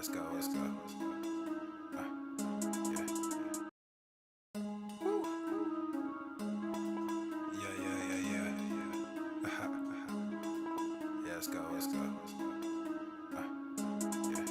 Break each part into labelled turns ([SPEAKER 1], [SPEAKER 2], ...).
[SPEAKER 1] let's go. Yeah. Yeah. Yeah, let's go. Yeah.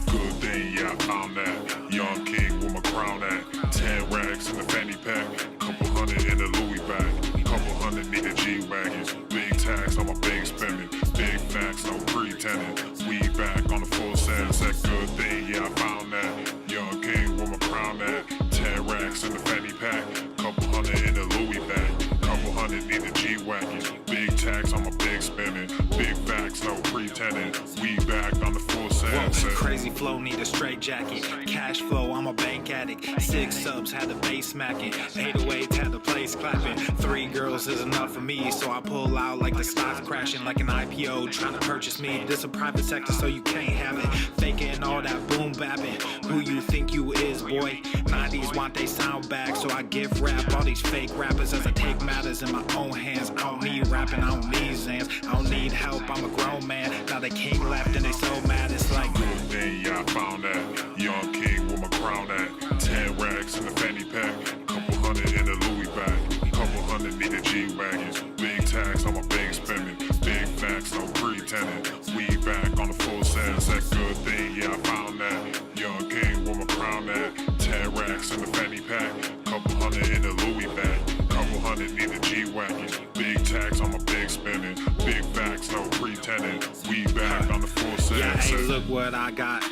[SPEAKER 2] Good thing, yeah, I found that. Young king with my crown at. 10 racks in the fanny pack. Couple hundred in the Louis bag. Couple hundred need a G-Wagons. Big tax on my big spending. Big facts, no pretending. We back on the full sense. That good thing, yeah, I found that. Young king with my crown at. 10 racks in the fanny pack. Couple hundred in the Louis bag. Couple hundred need a G-Wagons. Big tax on my big spending. Big facts, no pretending. We back on the full sense.
[SPEAKER 3] Crazy flow, need a straight jacket. Cash flow, I'm a bank addict. 6 subs, had the bass smacking. 808s, had the place clapping. 3 girls is enough for me, so I pull out like the stock crashing. Like an IPO, trying to purchase me. This a private sector, so you can't have it. Faking all that boom bapping. Who you think you is, boy? 90s want they sound back, so I give rap all these fake rappers as I take matters in my own hands. I don't need rapping, I don't need Zans. I don't need help, I'm a grown man. Now they can't left and they so mad, it's like
[SPEAKER 2] Then yeah, I found that. Young king with my crown at. 10 racks in the fanny pack. Couple hundred in the Louis bag. Couple hundred need a G-Wagons. Big tax on my big spending. Big facts, no pretending. We back on the full sense. That good thing, yeah, I found that. Young king with my crown at. 10 racks in the fanny pack. Couple hundred in the Louis bag. Couple hundred need a G-Wagons. Big tax on my big spending. Big facts, no pretending. We back on the full sense.
[SPEAKER 3] yeah, hey, look what I got.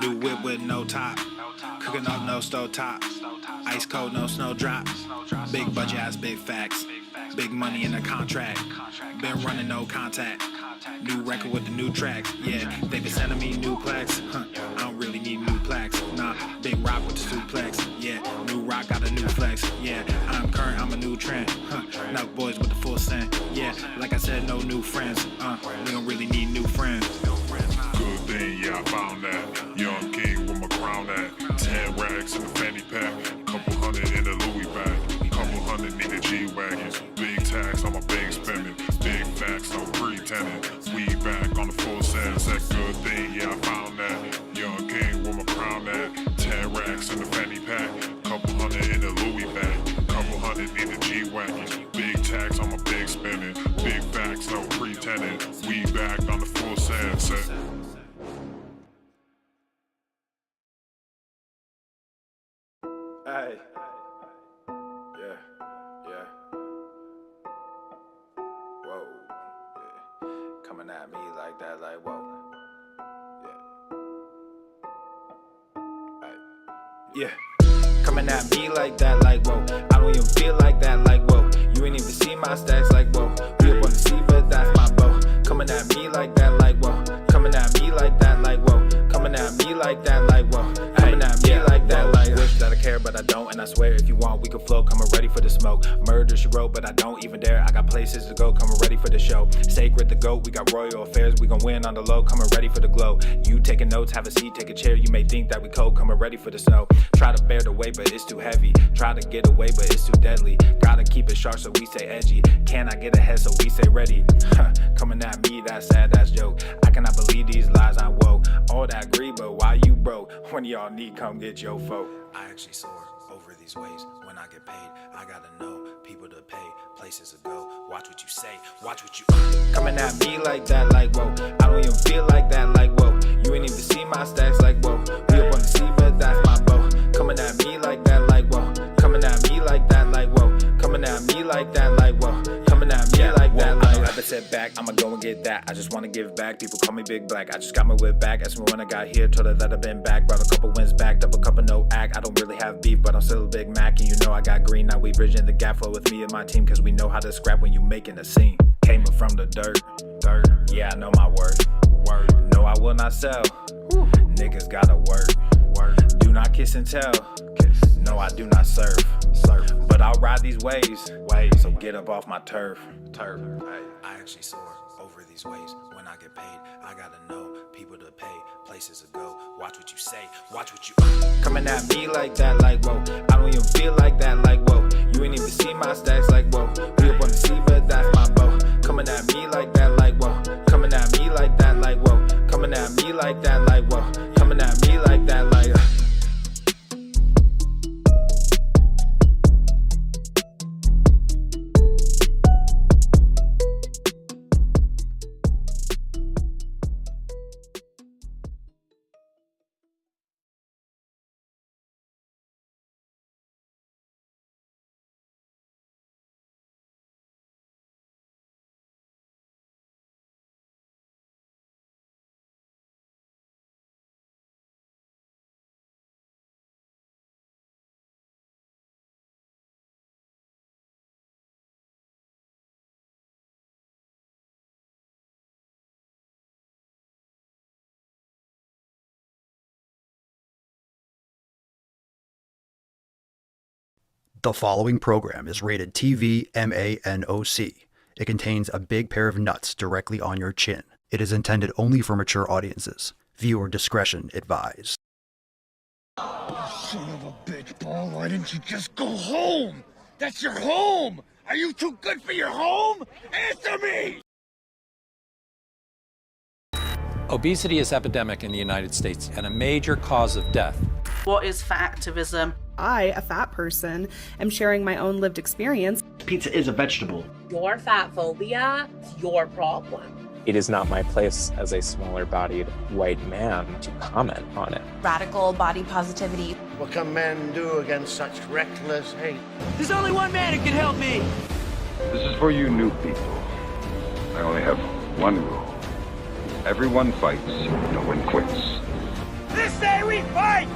[SPEAKER 3] New whip with no top. Cooking up no stove top. Ice cold, no snow drop. Big budget ass, big facts. Big money in the contract. Been running no contact. New record with the new tracks. Yeah, they been sending me new plaques. I don't really need new plaques. Nah, big rock with the suplex. Yeah, new rock got a new flex. Yeah, I'm current, I'm a new trend. Now boys with the full scent. Yeah, like I said, no new friends. We don't really need new friends.
[SPEAKER 2] Good thing, yeah, I found that. Young king with my crown at. 10 racks in the fanny pack. Couple hundred in the Louis bag. Couple hundred need a G-Wagons. Big tax on my big spending. Big facts, no pretending. We back on the full sense. That good thing, yeah, I found that. Young king with my crown at. 10 racks in the fanny pack. Couple hundred in the Louis bag. Couple hundred need a G-Wagons. Big tax on my big spending. Big facts, no pretending. We back on the full sense.
[SPEAKER 1] Hey. Yeah. Whoa. Yeah. Coming at me like that, like whoa. Yeah. Coming at me like that, like whoa. I don't even feel like that, like whoa. You ain't even see my stacks, like whoa. We up on the sea, but that's my bow. Coming at me like that, like whoa. Coming at me like that, like whoa. Coming at me like that, like whoa. Coming at me like that, like wish that I care, but I don't. And I swear if you want, we can flow. Coming ready for the smoke. Murder she wrote, but I don't even dare. I got places to go. Coming ready for the show. Sacred the goat. We got royal affairs. We gon' win on the low. Coming ready for the glow. You taking notes, have a seat, take a chair. You may think that we cold. Coming ready for the snow. Try to bear the weight, but it's too heavy. Try to get away, but it's too deadly. Gotta keep it sharp, so we stay edgy. Can I get ahead, so we stay ready? Coming at me, that's sad, that's joke. I cannot believe these lies, I'm woke. All that agree, but why you broke? When y'all need, come get your folk. I actually soar over these waves. When I get paid, I gotta know people to pay, places to go. Watch what you say, watch what you coming at me like that, like whoa. I don't even feel like that, like whoa. You ain't even see my stacks, like whoa. We up on the sea, but that's my bow. Coming at me like that, like whoa. Coming at me like that, like whoa. Coming at me like that, like whoa. Coming at me like that, like I don't ever sit back, I'ma go and get that. I just wanna give back, people call me Big Black. I just got my whip back, asked me when I got here, told her that I've been back. Brought a couple wins back, double cup of no act. I don't really have beef, but I'm still a Big Mac. And you know I got green, now we bridging the gap. Flow with me and my team, cause we know how to scrap when you making a scene. Came up from the dirt, yeah I know my worth. No I will not sell, niggas gotta work. Do not kiss and tell, no I do not serve. But I'll ride these waves, so get up off my turf. I actually soar over these waves. When I get paid, I gotta know people to pay, places to go. Watch what you say, watch what you coming at me like that, like whoa. I don't even feel like that, like whoa. You ain't even see my stacks, like whoa. We up on the sea, but that's my bow. Coming at me like that, like whoa.
[SPEAKER 4] The following program is rated TV MANOC. It contains a big pair of nuts directly on your chin. It is intended only for mature audiences. Viewer discretion advised.
[SPEAKER 5] Son of a bitch, Paul, why didn't you just go home? That's your home! Are you too good for your home? Answer me!
[SPEAKER 6] Obesity is epidemic in the United States and a major cause of death.
[SPEAKER 7] What is fat activism?
[SPEAKER 8] I, a fat person, am sharing my own lived experience.
[SPEAKER 9] Pizza is a vegetable.
[SPEAKER 10] Your fat phobia is your problem.
[SPEAKER 11] It is not my place as a smaller-bodied white man to comment on it.
[SPEAKER 12] Radical body positivity.
[SPEAKER 13] What can men do against such reckless hate?
[SPEAKER 14] There's only one man who can help me.
[SPEAKER 15] This is for you new people. I only have one rule. Everyone fights, no one quits.
[SPEAKER 5] This day we fight!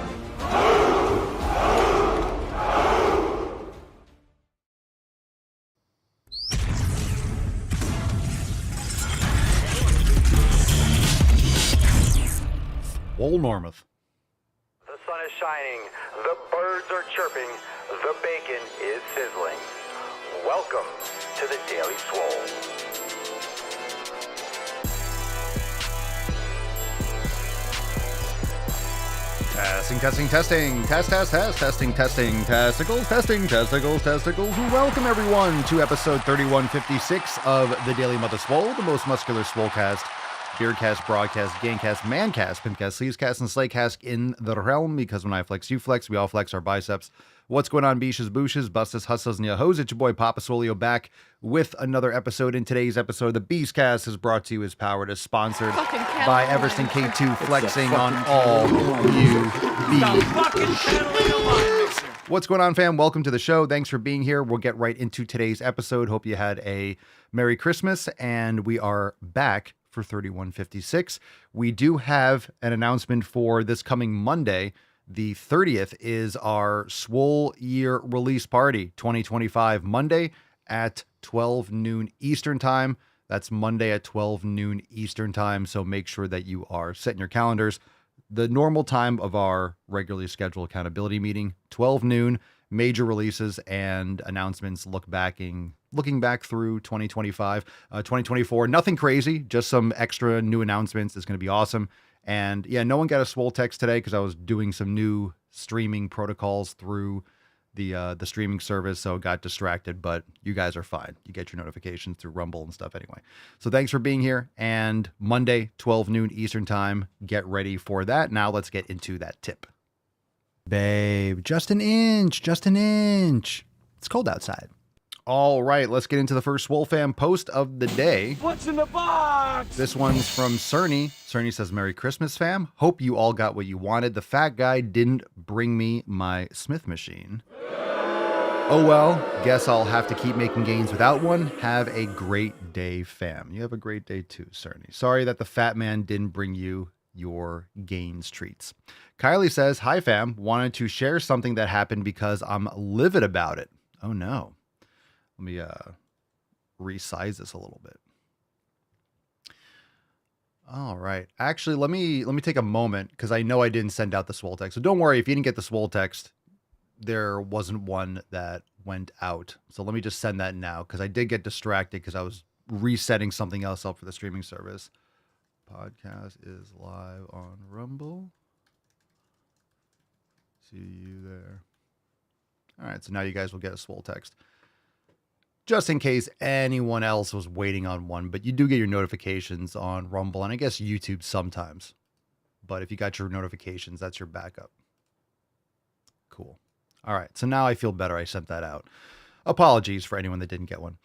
[SPEAKER 4] Old Normuth.
[SPEAKER 16] The sun is shining, the birds are chirping, the bacon is sizzling. Welcome to the Daily Swole.
[SPEAKER 17] Testing. Testicles. Welcome everyone to episode 3156 of the Daily Mother Swole, the most muscular swolecast, beardcast, broadcast, gangcast, mancast, pimpcast, sleevescast, and slaycast in the realm, because when I flex, you flex, we all flex our biceps. What's going on, beaches, booshes, bustas, hustles, and yo-hos? It's your boy Papa Swolio back with another episode. In today's episode, the Beastcast is brought to you, is powered, is sponsored by Everson K2, flexing on all you bees. What's going on, fam? Welcome to the show. Thanks for being here. We'll get right into today's episode. Hope you had a Merry Christmas, and we are back for 3156. We do have an announcement for this coming Monday. The 30th is our Swole Year Release Party 2025, Monday at 12 noon Eastern Time. That's Monday at 12 noon Eastern Time, so make sure that you are setting your calendars. The normal time of our regularly scheduled accountability meeting, 12 noon, major releases and announcements looking back through 2025, 2024. Nothing crazy, just some extra new announcements. It's going to be awesome. And yeah, no one got a Swole text today because I was doing some new streaming protocols through the streaming service, so got distracted, but you guys are fine. You get your notifications through Rumble and stuff anyway. So thanks for being here, and Monday, 12 noon Eastern Time, get ready for that. Now let's get into that tip. Babe, just an inch. It's cold outside. All right, let's get into the first Swole Fam post of the day.
[SPEAKER 5] What's in the box?
[SPEAKER 17] This one's from Cerny. Cerny says, Merry Christmas, fam. Hope you all got what you wanted. The fat guy didn't bring me my Smith machine. Oh well, guess I'll have to keep making gains without one. Have a great day, fam. You have a great day too, Cerny. Sorry that the fat man didn't bring you your gains treats. Kylie says, hi, fam. Wanted to share something that happened because I'm livid about it. Oh no. Let me resize this a little bit. All right. Actually, let me take a moment because I know I didn't send out the Swole text. So don't worry if you didn't get the Swole text. There wasn't one that went out. So let me just send that now because I did get distracted because I was resetting something else up for the streaming service. Podcast is live on Rumble. See you there. All right. So now you guys will get a Swole text. Just in case anyone else was waiting on one, but you do get your notifications on Rumble and I guess YouTube sometimes. But if you got your notifications, that's your backup. Cool. All right. So now I feel better. I sent that out. Apologies for anyone that didn't get one.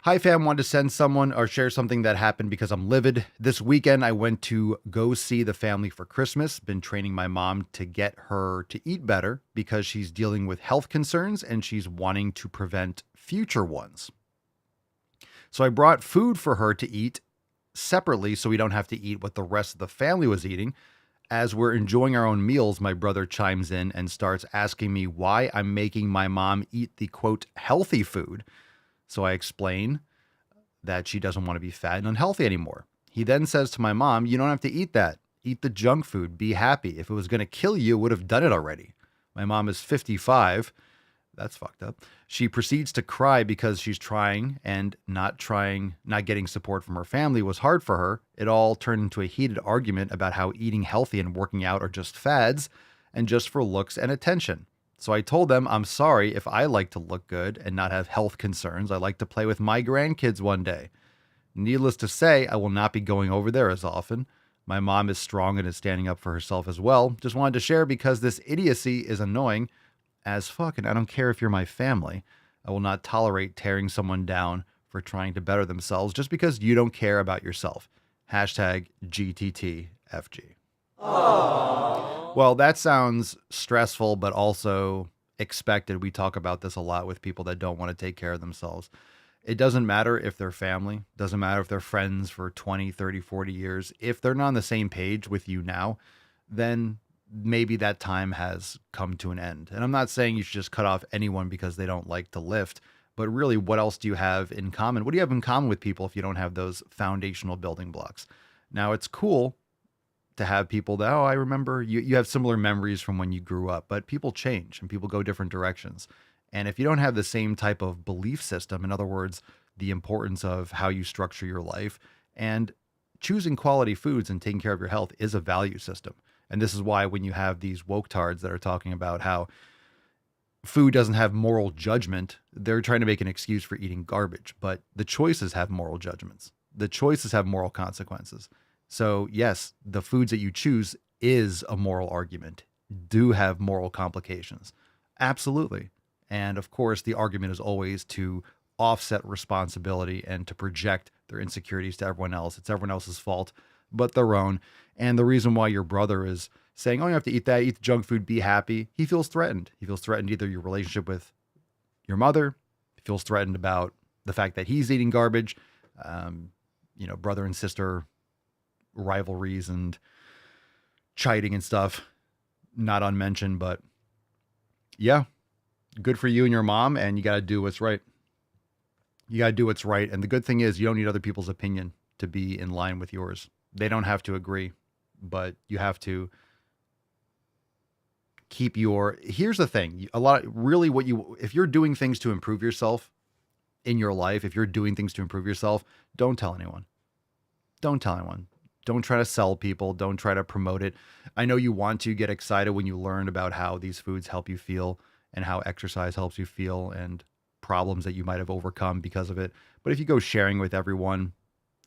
[SPEAKER 17] Hi, fam. Wanted to send someone or share something that happened because I'm livid. This weekend, I went to go see the family for Christmas. Been training my mom to get her to eat better because she's dealing with health concerns and she's wanting to prevent future ones. So I brought food for her to eat separately so we don't have to eat what the rest of the family was eating. As we're enjoying our own meals, my brother chimes in and starts asking me why I'm making my mom eat the, quote, healthy food. So I explain that she doesn't want to be fat and unhealthy anymore. He then says to my mom, you don't have to eat that. Eat the junk food. Be happy. If it was going to kill you, it would have done it already. My mom is 55. That's fucked up. She proceeds to cry because she's trying and not getting support from her family was hard for her. It all turned into a heated argument about how eating healthy and working out are just fads and just for looks and attention. So I told them I'm sorry if I like to look good and not have health concerns. I like to play with my grandkids one day. Needless to say, I will not be going over there as often. My mom is strong and is standing up for herself as well. Just wanted to share because this idiocy is annoying as fuck, and I don't care if you're my family. I will not tolerate tearing someone down for trying to better themselves just because you don't care about yourself. Hashtag GTTFG. Aww. Well, that sounds stressful, but also expected. We talk about this a lot with people that don't want to take care of themselves. It doesn't matter if they're family, doesn't matter if they're friends for 20, 30, 40 years. If they're not on the same page with you now, then maybe that time has come to an end. And I'm not saying you should just cut off anyone because they don't like to lift, but really, what else do you have in common? What do you have in common with people if you don't have those foundational building blocks? Now, it's cool to have people that, I remember you have similar memories from when you grew up, but people change and people go different directions. And if you don't have the same type of belief system, in other words, the importance of how you structure your life and choosing quality foods and taking care of your health is a value system. And this is why when you have these woke tards that are talking about how food doesn't have moral judgment, they're trying to make an excuse for eating garbage. But the choices have moral judgments. The choices have moral consequences. So yes, the foods that you choose is a moral argument, do have moral complications. Absolutely. And of course, the argument is always to offset responsibility and to project their insecurities to everyone else. It's everyone else's fault but their own. And the reason why your brother is saying, you have to eat that, eat the junk food, be happy. He feels threatened. He feels threatened either your relationship with your mother. He feels threatened about the fact that he's eating garbage. Brother and sister rivalries and chiding and stuff, not unmentioned, but yeah, good for you and your mom. And you got to do what's right. You got to do what's right. And the good thing is you don't need other people's opinion to be in line with yours. They don't have to agree, but you have to keep here's the thing. If you're doing things to improve yourself in your life, if you're doing things to improve yourself, don't tell anyone. Don't tell anyone. Don't try to sell people. Don't try to promote it. I know you want to get excited when you learn about how these foods help you feel and how exercise helps you feel and problems that you might have overcome because of it. But if you go sharing with everyone,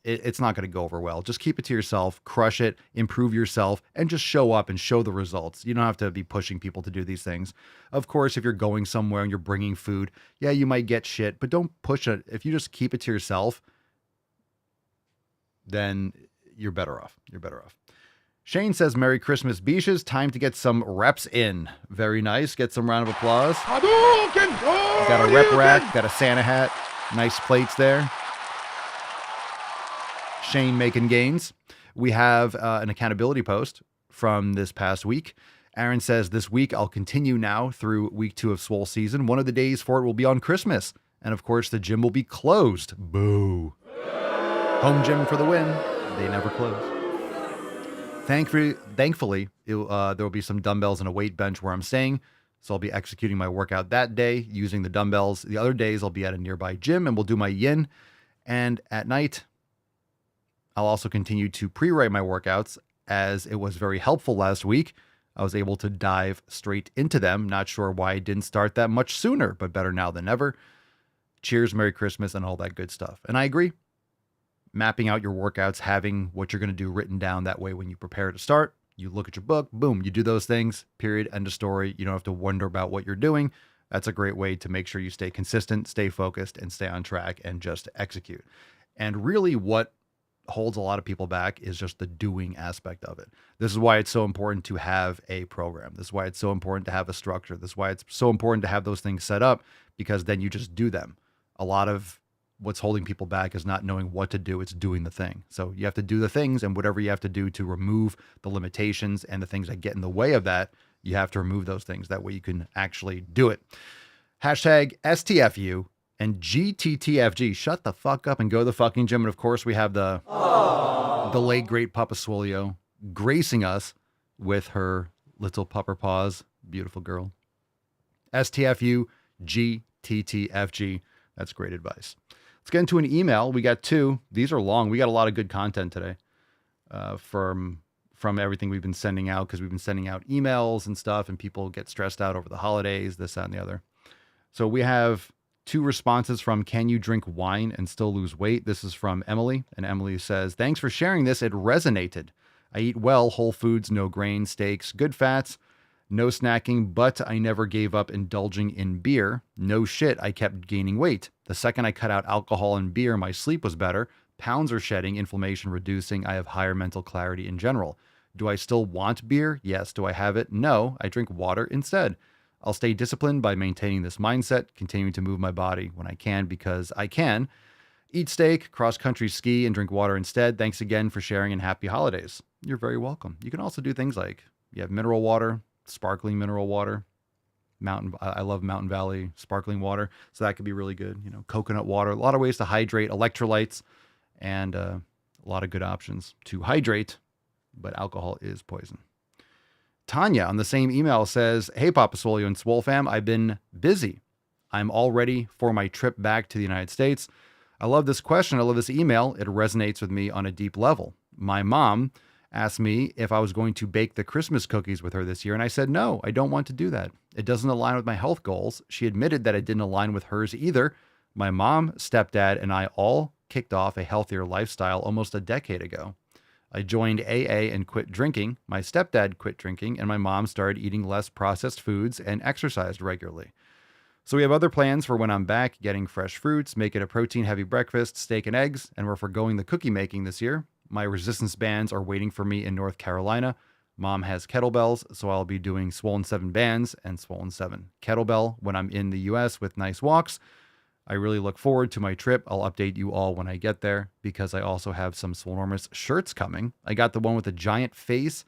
[SPEAKER 17] it's not going to go over well. Just keep it to yourself, crush it, improve yourself, and just show up and show the results. You don't have to be pushing people to do these things. Of course, if you're going somewhere and you're bringing food, yeah, you might get shit, but don't push it. If you just keep it to yourself, then you're better off. You're better off. Shane says, Merry Christmas, Beaches. Time to get some reps in. Very nice. Get some round of applause. Got a rep rack, got a Santa hat. Nice plates there. Shane making gains. We have an accountability post from this past week. Aaron says, this week I'll continue now through week 2 of Swole season. One of the days for it will be on Christmas. And of course, the gym will be closed. Boo. Home gym for the win. They never close. Thankfully, there will be some dumbbells and a weight bench where I'm staying. So I'll be executing my workout that day using the dumbbells. The other days I'll be at a nearby gym and we'll do my yin. And at night, I'll also continue to pre-write my workouts as it was very helpful last week. I was able to dive straight into them. Not sure why I didn't start that much sooner, but better now than ever. Cheers, Merry Christmas, and all that good stuff. And I agree. Mapping out your workouts, having what you're going to do written down, that way when you prepare to start, you look at your book, boom, you do those things, period, end of story. You don't have to wonder about what you're doing. That's a great way to make sure you stay consistent, stay focused, and stay on track and just execute. And really what holds a lot of people back is just the doing aspect of it. This is why it's so important to have a program. This is why it's so important to have a structure. This is why it's so important to have those things set up, because then you just do them. A lot of what's holding people back is not knowing what to do. It's doing the thing. So you have to do the things, and whatever you have to do to remove the limitations and the things that get in the way of that, you have to remove those things. That way you can actually do it. Hashtag STFU and GTTFG. Shut the fuck up and go to the fucking gym. And of course we have the late great Papa Swolio gracing us with her little pupper paws. Beautiful girl. STFU, GTTFG. That's great advice. Let's get into an email. We got 2. These are long. We got a lot of good content today from everything we've been sending out, because we've been sending out emails and stuff, and people get stressed out over the holidays, this, that, and the other. So we have 2 responses from Can You Drink Wine and Still Lose Weight? This is from Emily, and Emily says, thanks for sharing this. It resonated. I eat well, whole foods, no grain, steaks, good fats, no snacking, but I never gave up indulging in beer. No shit, I kept gaining weight. The second I cut out alcohol and beer, my sleep was better. Pounds are shedding, inflammation reducing. I have higher mental clarity in general. Do I still want beer? Yes. Do I have it? No. I drink water instead. I'll stay disciplined by maintaining this mindset, continuing to move my body when I can, because I can. Eat steak, cross-country ski, and drink water instead. Thanks again for sharing, and happy holidays. You're very welcome. You can also do things like you have mineral water, sparkling mineral water. I love Mountain Valley sparkling water, so that could be really good. Coconut water, a lot of ways to hydrate, electrolytes, and a lot of good options to hydrate, but alcohol is poison. Tanya on the same email says, hey, Papa Swolio and Swole fam, I've been busy. I'm all ready for my trip back to the United States. I love this question. I love this email. It resonates with me on a deep level. My mom asked me if I was going to bake the Christmas cookies with her this year, and I said, no, I don't want to do that. It doesn't align with my health goals. She admitted that it didn't align with hers either. My mom, stepdad, and I all kicked off a healthier lifestyle almost a decade ago. I joined AA and quit drinking. My stepdad quit drinking, and my mom started eating less processed foods and exercised regularly. So we have other plans for when I'm back, getting fresh fruits, making a protein-heavy breakfast, steak and eggs, and we're forgoing the cookie making this year. My resistance bands are waiting for me in North Carolina. Mom has kettlebells, so I'll be doing Swollen 7 bands and Swollen 7 kettlebell when I'm in the US with nice walks. I really look forward to my trip. I'll update you all when I get there, because I also have some Swolenormous shirts coming. I got the one with a giant face,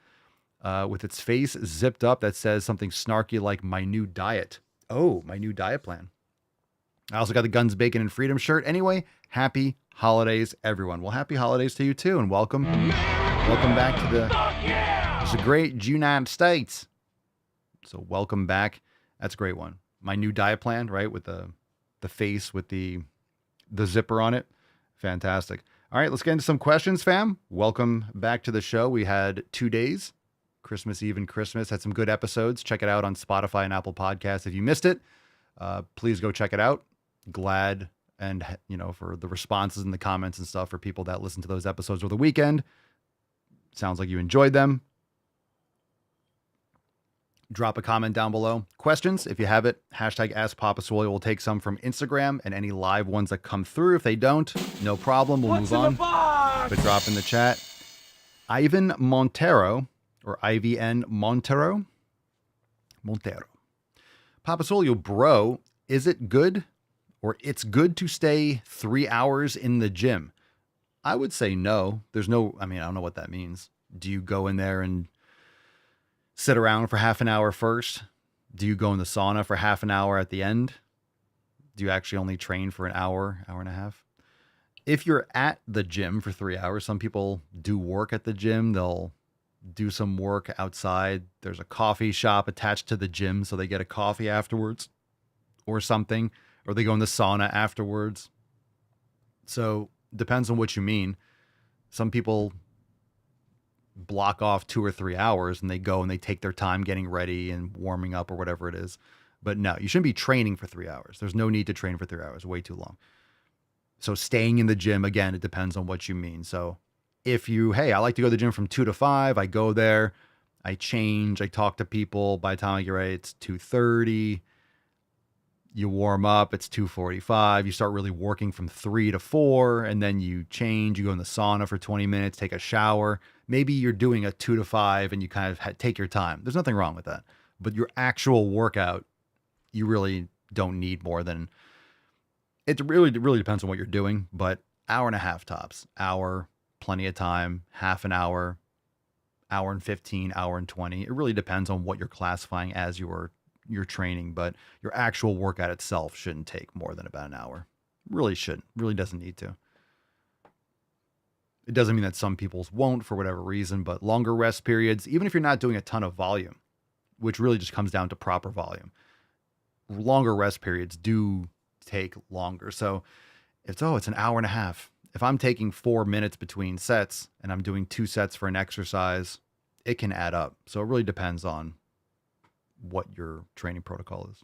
[SPEAKER 17] with its face zipped up, that says something snarky like my new diet. Oh, my new diet plan. I also got the Guns, Bacon, and Freedom shirt. Anyway, happy holidays, everyone. Well, happy holidays to you too, and welcome. Welcome back to the great United States. So welcome back. That's a great one. My new diet plan, right? With the face with the zipper on it. Fantastic. All right, let's get into some questions, fam. Welcome back to the show. We had 2 days, Christmas Eve and Christmas. Had some good episodes. Check it out on Spotify and Apple Podcasts. If you missed it, please go check it out. Glad, and for the responses and the comments and stuff for people that listen to those episodes over the weekend. Sounds like you enjoyed them. Drop a comment down below. Questions, if you have it, hashtag AskPapaSwolio. We'll take some from Instagram and any live ones that come through. If they don't, no problem. We'll move on. But drop in the chat. Ivan Montero, or IVN Montero. Papa Swolio, bro, is it good, or it's good to stay 3 hours in the gym? I would say no. I don't know what that means. Do you go in there and sit around for half an hour first? Do you go in the sauna for half an hour at the end? Do you actually only train for an hour, hour and a half? If you're at the gym for 3 hours, some people do work at the gym. They'll do some work outside. There's a coffee shop attached to the gym, so they get a coffee afterwards or something, or they go in the sauna afterwards. So depends on what you mean. Some people block off 2 or 3 hours and they go and they take their time getting ready and warming up or whatever it is. But no, you shouldn't be training for 3 hours. There's no need to train for 3 hours. Way too long. So staying in the gym, again, it depends on what you mean. So if I like to go to the gym from 2 to 5, I go there, I change, I talk to people. By the time I get ready, it's 2:30. You warm up, it's 2:45. You start really working from 3 to 4, and then you change. You go in the sauna for 20 minutes, take a shower. Maybe you're doing a 2 to 5 and you kind of take your time. There's nothing wrong with that. But your actual workout, you really don't need more than, it really depends on what you're doing, but hour and a half tops. Hour, plenty of time. Half an hour, hour and 15, hour and 20. It really depends on what you're classifying as your training, but your actual workout itself shouldn't take more than about an hour. Really shouldn't. Really doesn't need to. It doesn't mean that some people's won't for whatever reason, but longer rest periods, even if you're not doing a ton of volume, which really just comes down to proper volume. longer rest periods do take longer. So it's an hour and a half. If I'm taking 4 minutes between sets and I'm doing 2 sets for an exercise, it can add up. So it really depends on what your training protocol is.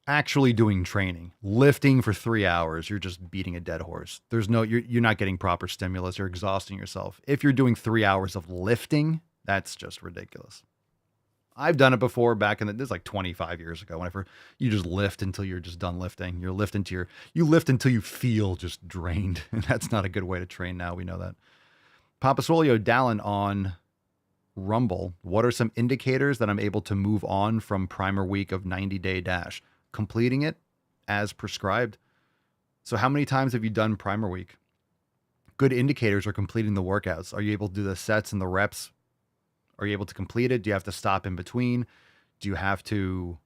[SPEAKER 17] Actually doing training, lifting for 3 hours, you're just beating a dead horse. You're not getting proper stimulus. You're exhausting yourself. If you're doing 3 hours of lifting, that's just ridiculous. I've done it before back in this is like 25 years ago. Whenever you just lift until you're just done lifting, you lift until you feel just drained. And that's not a good way to train now. We know that. Papa Swolio Dallin on Rumble. What are some indicators that I'm able to move on from primer week of 90-day dash? Completing it as prescribed. So how many times have you done primer week? Good indicators are completing the workouts. Are you able to do the sets and the reps? Are you able to complete it? Do you have to stop in between? Do you have to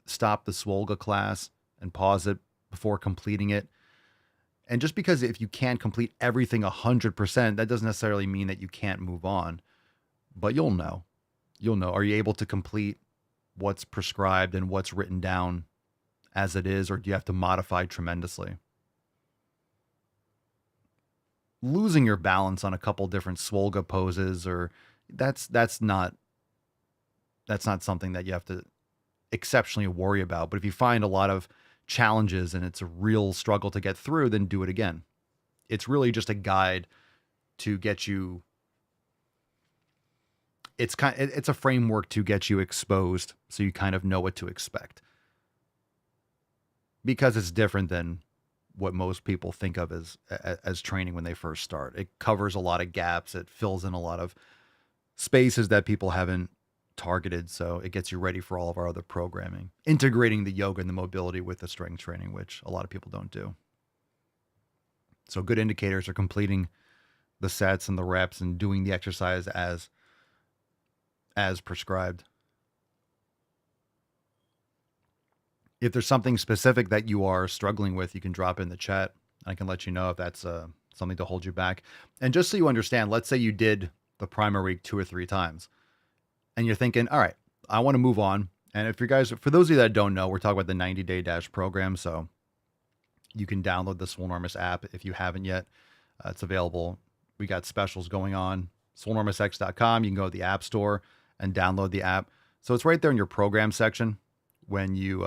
[SPEAKER 17] stop the Swolga class and pause it before completing it? And just because if you can't complete everything 100%, that doesn't necessarily mean that you can't move on. But you'll know. You'll know. Are you able to complete what's prescribed and what's written down as it is, or do you have to modify tremendously? Losing your balance on a couple different Swolga poses, or that's not something that you have to exceptionally worry about. But if you find a lot of challenges and it's a real struggle to get through, then do it again. It's really just a guide to get you. It's a framework to get you exposed, so you kind of know what to expect. Because it's different than what most people think of as training when they first start. It covers a lot of gaps. It fills in a lot of spaces that people haven't targeted. So it gets you ready for all of our other programming, integrating the yoga and the mobility with the strength training, which a lot of people don't do. So good indicators are completing the sets and the reps and doing the exercise as prescribed. If there's something specific that you are struggling with, you can drop it in the chat. I can let you know if that's something to hold you back. And just so you understand, let's say you did the primer week 2 or 3 times and you're thinking, all right, I want to move on. And for those of you that don't know, we're talking about the 90-day dash program. So you can download the Swolenormous app if you haven't yet. It's available. We got specials going on. Swolenormousx.com. You can go to the app store and download the app. So it's right there in your program section when you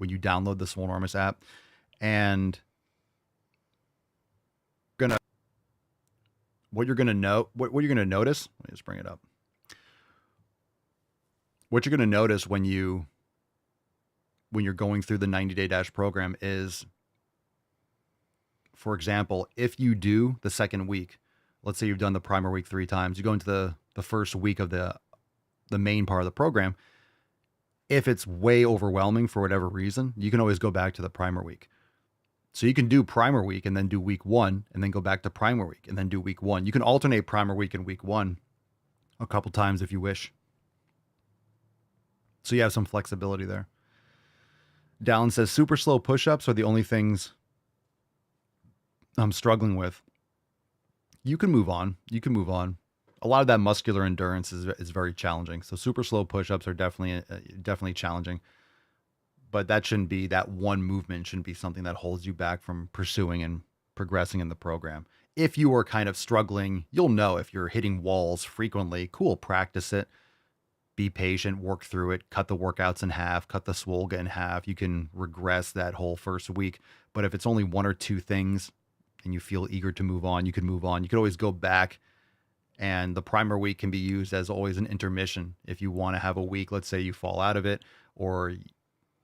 [SPEAKER 17] download the Swolenormous app. And what you're gonna notice, let me just bring it up. What you're gonna notice when you're going through the 90-day dash program is, for example, if you do the second week, let's say you've done the primer week 3 times, you go into the first week of the main part of the program. If it's way overwhelming for whatever reason, you can always go back to the primer week. So you can do primer week and then do week 1 and then go back to primer week and then do week 1. You can alternate primer week and week 1 a couple times if you wish. So you have some flexibility there. Dallin says super slow push-ups are the only things I'm struggling with. You can move on. A lot of that muscular endurance is very challenging. So super slow push-ups are definitely challenging. But that one movement shouldn't be something that holds you back from pursuing and progressing in the program. If you are kind of struggling, you'll know if you're hitting walls frequently. Cool, practice it. Be patient, work through it, cut the workouts in half, cut the Swolga in half. You can regress that whole first week. But if it's only 1 or 2 things and you feel eager to move on, you can move on. You could always go back. And the primer week can be used as always an intermission. If you want to have a week, let's say you fall out of it or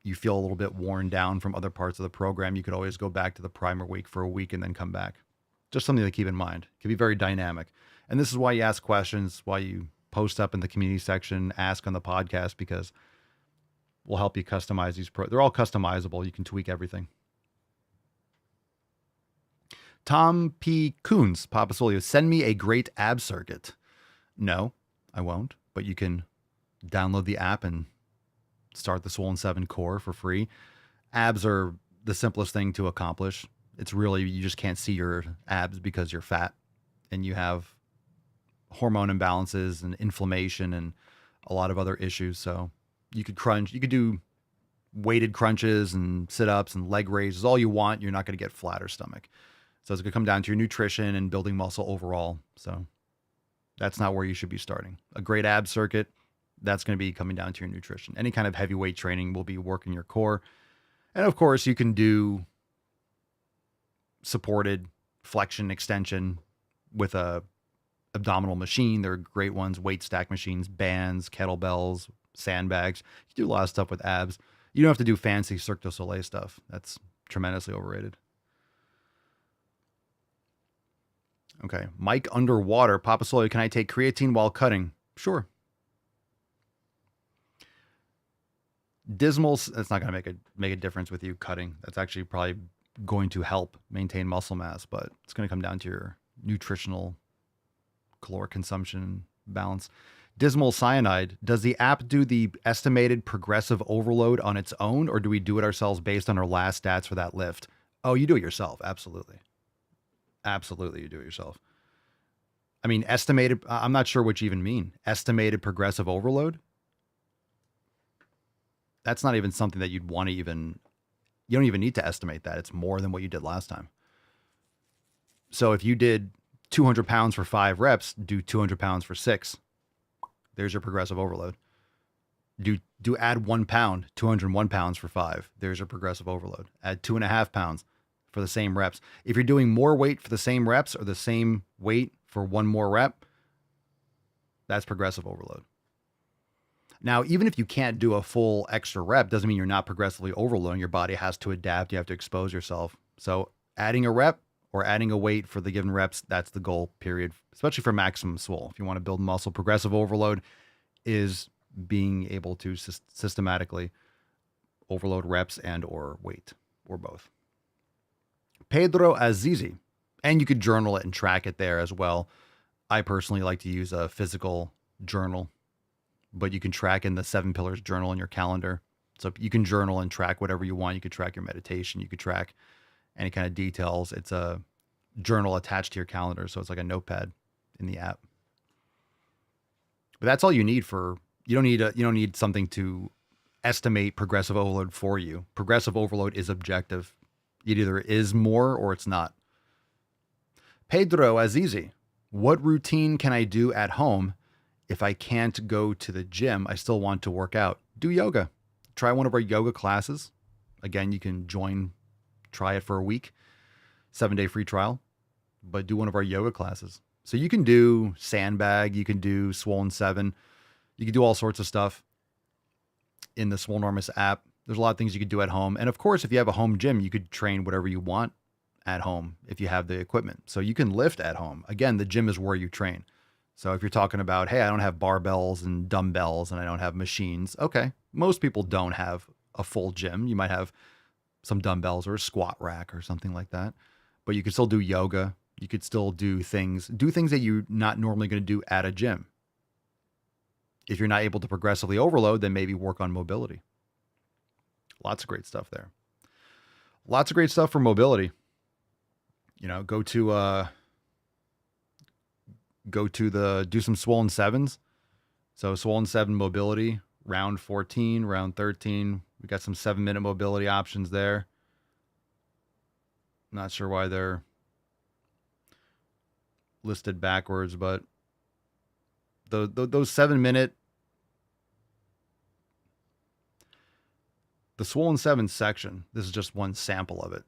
[SPEAKER 17] you feel a little bit worn down from other parts of the program, you could always go back to the primer week for a week and then come back. Just something to keep in mind. It can be very dynamic. And this is why you ask questions, why you post up in the community section, ask on the podcast, because we'll help you customize these. They're all customizable. You can tweak everything. Tom P. Coons, Papa Solio, send me a great ab circuit. No, I won't, but you can download the app and start the Swollen 7 core for free. Abs are the simplest thing to accomplish. It's really, you just can't see your abs because you're fat and you have hormone imbalances and inflammation and a lot of other issues. So you could do weighted crunches and sit-ups and leg raises, all you want. You're not going to get flatter stomach. So it's going to come down to your nutrition and building muscle overall. So that's not where you should be starting. A great ab circuit, that's going to be coming down to your nutrition. Any kind of heavyweight training will be working your core. And of course, you can do supported flexion extension with a abdominal machine. There are great ones, weight stack machines, bands, kettlebells, sandbags. You do a lot of stuff with abs. You don't have to do fancy Cirque du Soleil stuff. That's tremendously overrated. Okay. Mike Underwater. Papa Soleil, can I take creatine while cutting? Sure. Dismal, that's not going to make a difference with you cutting. That's actually probably going to help maintain muscle mass, but it's going to come down to your nutritional caloric consumption balance. Dismal Cyanide, does the app do the estimated progressive overload on its own, or do we do it ourselves based on our last stats for that lift? Oh, you do it yourself. Absolutely. Absolutely, you do it yourself. I mean, estimated, I'm not sure what you even mean. Estimated progressive overload? That's not even something that you'd want to even, you don't even need to estimate that. It's more than what you did last time. So if you did 200 pounds for 5 reps, do 200 pounds for 6. There's your progressive overload. Do add 1 pound, 201 pounds for 5. There's your progressive overload. Add 2.5 pounds for the same reps. If you're doing more weight for the same reps or the same weight for 1 more rep, that's progressive overload. Now, even if you can't do a full extra rep, doesn't mean you're not progressively overloading. Your body has to adapt. You have to expose yourself. So adding a rep or adding a weight for the given reps, that's the goal, period, especially for maximum swole. If you want to build muscle, progressive overload is being able to systematically overload reps and or weight, or both. Pedro Azizi, and you could journal it and track it there as well. I personally like to use a physical journal, but you can track in the 7 Pillars journal in your calendar. So you can journal and track whatever you want. You could track your meditation. You could track any kind of details. It's a journal attached to your calendar. So it's like a notepad in the app. But that's all you need for, you don't need something to estimate progressive overload for you. Progressive overload is objective. It either is more or it's not. Pedro Azizi, what routine can I do at home if I can't go to the gym? I still want to work out. Do yoga. Try one of our yoga classes. Again, you can try it for a week, 7-day free trial, but do one of our yoga classes. So you can do sandbag, you can do Swollen 7, you can do all sorts of stuff in the Swolenormous app. There's a lot of things you could do at home. And of course, if you have a home gym, you could train whatever you want at home if you have the equipment. So you can lift at home. Again, the gym is where you train. So if you're talking about, hey, I don't have barbells and dumbbells and I don't have machines. Okay. Most people don't have a full gym. You might have some dumbbells or a squat rack or something like that, but you could still do yoga. You could still do things that you're not normally going to do at a gym. If you're not able to progressively overload, then maybe work on mobility. Lots of great stuff there. Lots of great stuff for mobility. You know, do some Swollen 7s. So Swollen 7 mobility, round 14, round 13. We got some 7-minute mobility options there. Not sure why they're listed backwards, but those 7-minute, the Swollen 7 section, this is just one sample of it.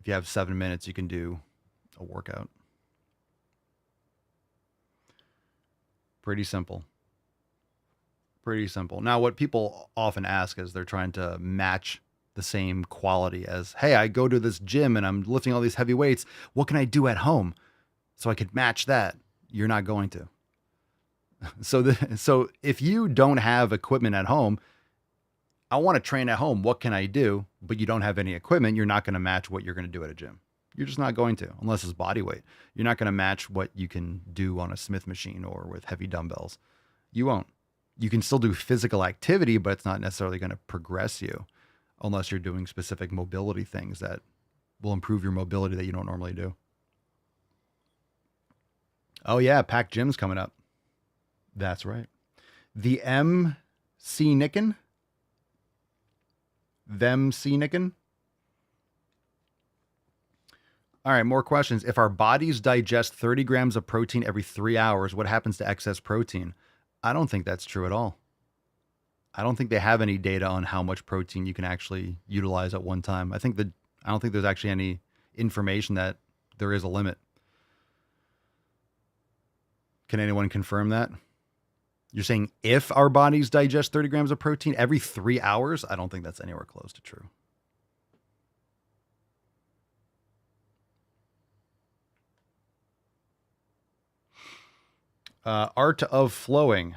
[SPEAKER 17] If you have 7 minutes, you can do a workout. Pretty simple. Pretty simple. Now, what people often ask is they're trying to match the same quality as, hey, I go to this gym and I'm lifting all these heavy weights. What can I do at home so I could match that? You're not going to. So if you don't have equipment at home, I want to train at home. What can I do? But you don't have any equipment. You're not going to match what you're going to do at a gym. You're just not going to, unless it's body weight. You're not going to match what you can do on a Smith machine or with heavy dumbbells. You won't. You can still do physical activity, but it's not necessarily going to progress you unless you're doing specific mobility things that will improve your mobility that you don't normally do. Oh, yeah. Pack Gym's coming up. That's right. The MC Nicken? Them C Nicken? All right, more questions. If our bodies digest 30 grams of protein every 3 hours, what happens to excess protein? I don't think that's true at all. I don't think they have any data on how much protein you can actually utilize at one time. I don't think there's actually any information that there is a limit. Can anyone confirm that? You're saying if our bodies digest 30 grams of protein every 3 hours? I don't think that's anywhere close to true. Art of flowing.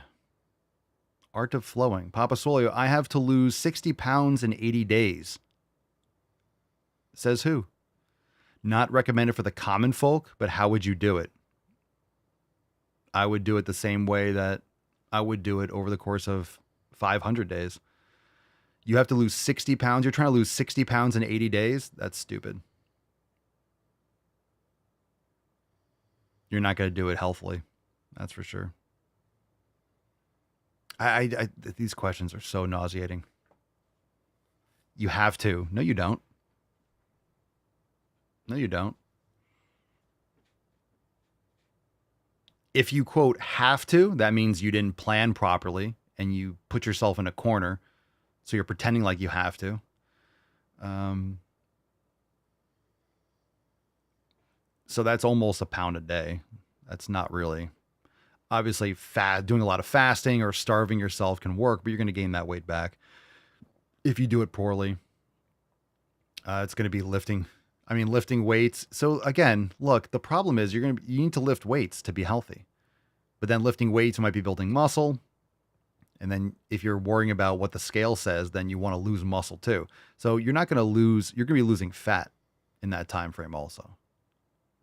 [SPEAKER 17] Art of flowing. Papa Solio, I have to lose 60 pounds in 80 days. Says who? Not recommended for the common folk, but how would you do it? I would do it the same way that I would do it over the course of 500 days. You have to lose 60 pounds. You're trying to lose 60 pounds in 80 days? That's stupid. You're not going to do it healthily. That's for sure. These questions are so nauseating. You have to. No, you don't. No, you don't. If you, quote, have to, that means you didn't plan properly and you put yourself in a corner. So you're pretending like you have to. So that's almost a pound a day. That's not really. Obviously, doing a lot of fasting or starving yourself can work, but you're going to gain that weight back. If you do it poorly, it's going to be lifting weights. So again, look, the problem is you need to lift weights to be healthy. But then lifting weights might be building muscle. And then if you're worrying about what the scale says, then you want to lose muscle too. So you're not going to lose, you're going to be losing fat in that time frame also.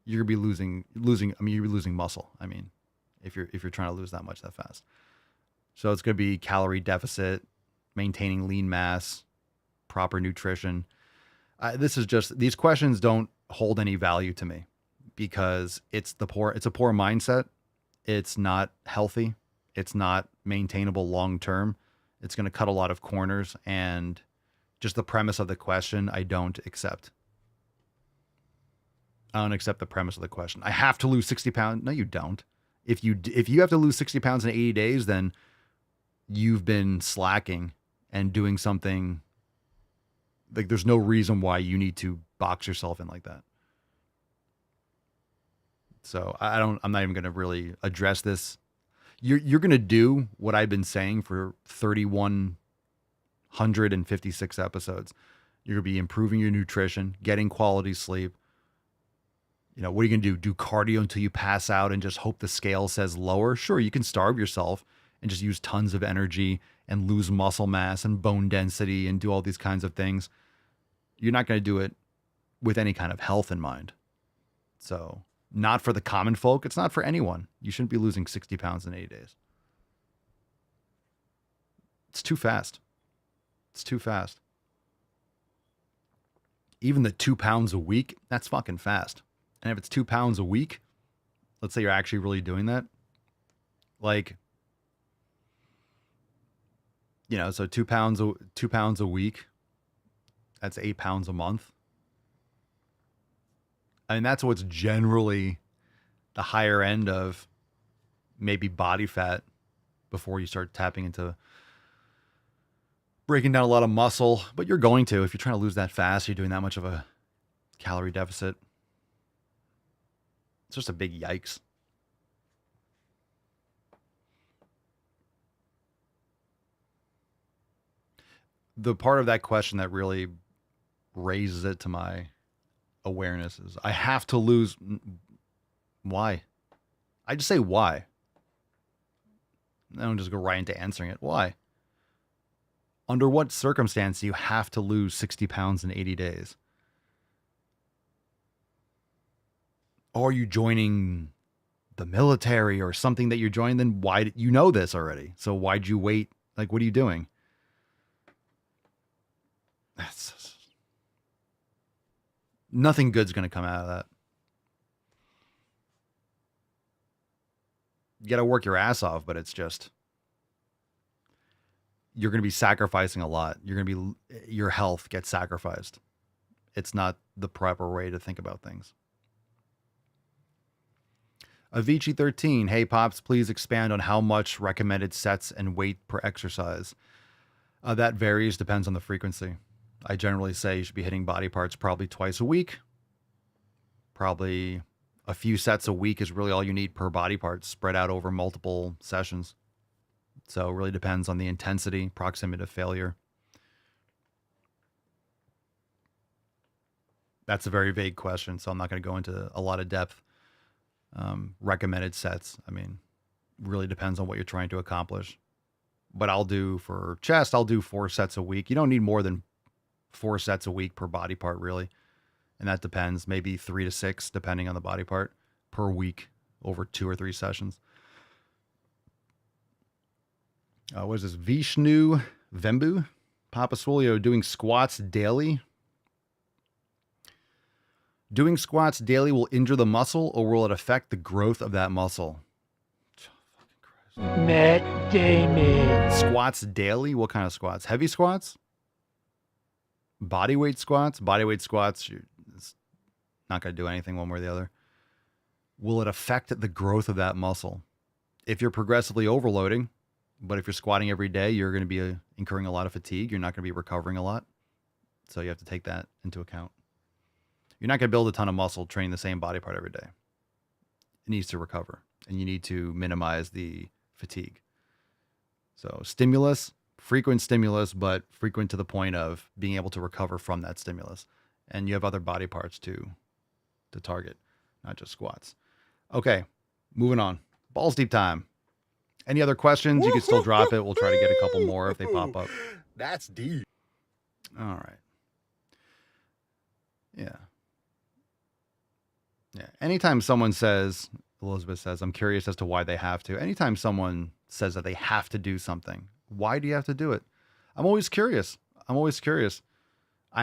[SPEAKER 17] You're going to be you're losing muscle. I mean, if you're trying to lose that much that fast. So it's going to be calorie deficit, maintaining lean mass, proper nutrition. These questions don't hold any value to me because it's a poor mindset. It's not healthy. It's not maintainable long term. It's going to cut a lot of corners, and just the premise of the question, I don't accept. I don't accept the premise of the question. I have to lose 60 pounds. No, you don't. If you have to lose 60 pounds in 80 days, then you've been slacking and doing something. Like, there's no reason why you need to box yourself in like that. So I'm not even going to really address this. You're going to do what I've been saying for 3,156 episodes. You're going to be improving your nutrition, getting quality sleep. You know, what are you going to do? Do cardio until you pass out and just hope the scale says lower? Sure, you can starve yourself and just use tons of energy and lose muscle mass and bone density and do all these kinds of things. You're not going to do it with any kind of health in mind. So, not for the common folk. It's not for anyone. You shouldn't be losing 60 pounds in 80 days. It's too fast. It's too fast. Even the 2 pounds a week, that's fucking fast. And if it's 2 pounds a week, let's say you're actually really doing that. Like, you know, so 2 pounds a week, that's 8 pounds a month. I mean, that's what's generally the higher end of maybe body fat before you start tapping into breaking down a lot of muscle. But you're going to, if you're trying to lose that fast, you're doing that much of a calorie deficit. It's just a big yikes. The part of that question that really raises it to my awareness is I have to lose. Why? I just say why. I don't just go right into answering it. Why? Under what circumstance do you have to lose 60 pounds in 80 days? Or are you joining the military or something that you're joining? Then why, you know this already. So why'd you wait? Like, what are you doing? Nothing good's going to come out of that. You got to work your ass off, but it's just, you're going to be sacrificing a lot. Your health gets sacrificed. It's not the proper way to think about things. Avicii 13, hey Pops, please expand on how much recommended sets and weight per exercise. That varies, depends on the frequency. I generally say you should be hitting body parts probably twice a week. Probably a few sets a week is really all you need per body part, spread out over multiple sessions. So it really depends on the intensity, proximity to failure. That's a very vague question, so I'm not going to go into a lot of depth. Recommended sets, I mean, really depends on what you're trying to accomplish. But I'll do for chest, I'll do 4 sets a week. You don't need more than 4 sets a week per body part, really. And that depends, maybe 3 to 6, depending on the body part, per week over 2 or 3 sessions. What is this? Vishnu Vembu? Papa Swolio doing squats daily. Doing squats daily will injure the muscle, or will it affect the growth of that muscle?
[SPEAKER 14] Matt Damon.
[SPEAKER 17] Squats daily? What kind of squats? Heavy squats? Body weight squats? Body weight squats, it's not going to do anything one way or the other. Will it affect the growth of that muscle? If you're progressively overloading, but if you're squatting every day, you're going to be incurring a lot of fatigue. You're not going to be recovering a lot. So you have to take that into account. You're not going to build a ton of muscle training the same body part every day. It needs to recover, and you need to minimize the fatigue. So stimulus, frequent stimulus, but frequent to the point of being able to recover from that stimulus. And you have other body parts to target, not just squats. Okay, moving on. Balls deep time. Any other questions? You can still drop it. We'll try to get a couple more if they pop up.
[SPEAKER 9] That's deep.
[SPEAKER 17] All right. Yeah. Anytime someone says, Elizabeth says, I'm curious as to why they have to. Anytime someone says that they have to do something, why do you have to do it? I'm always curious. I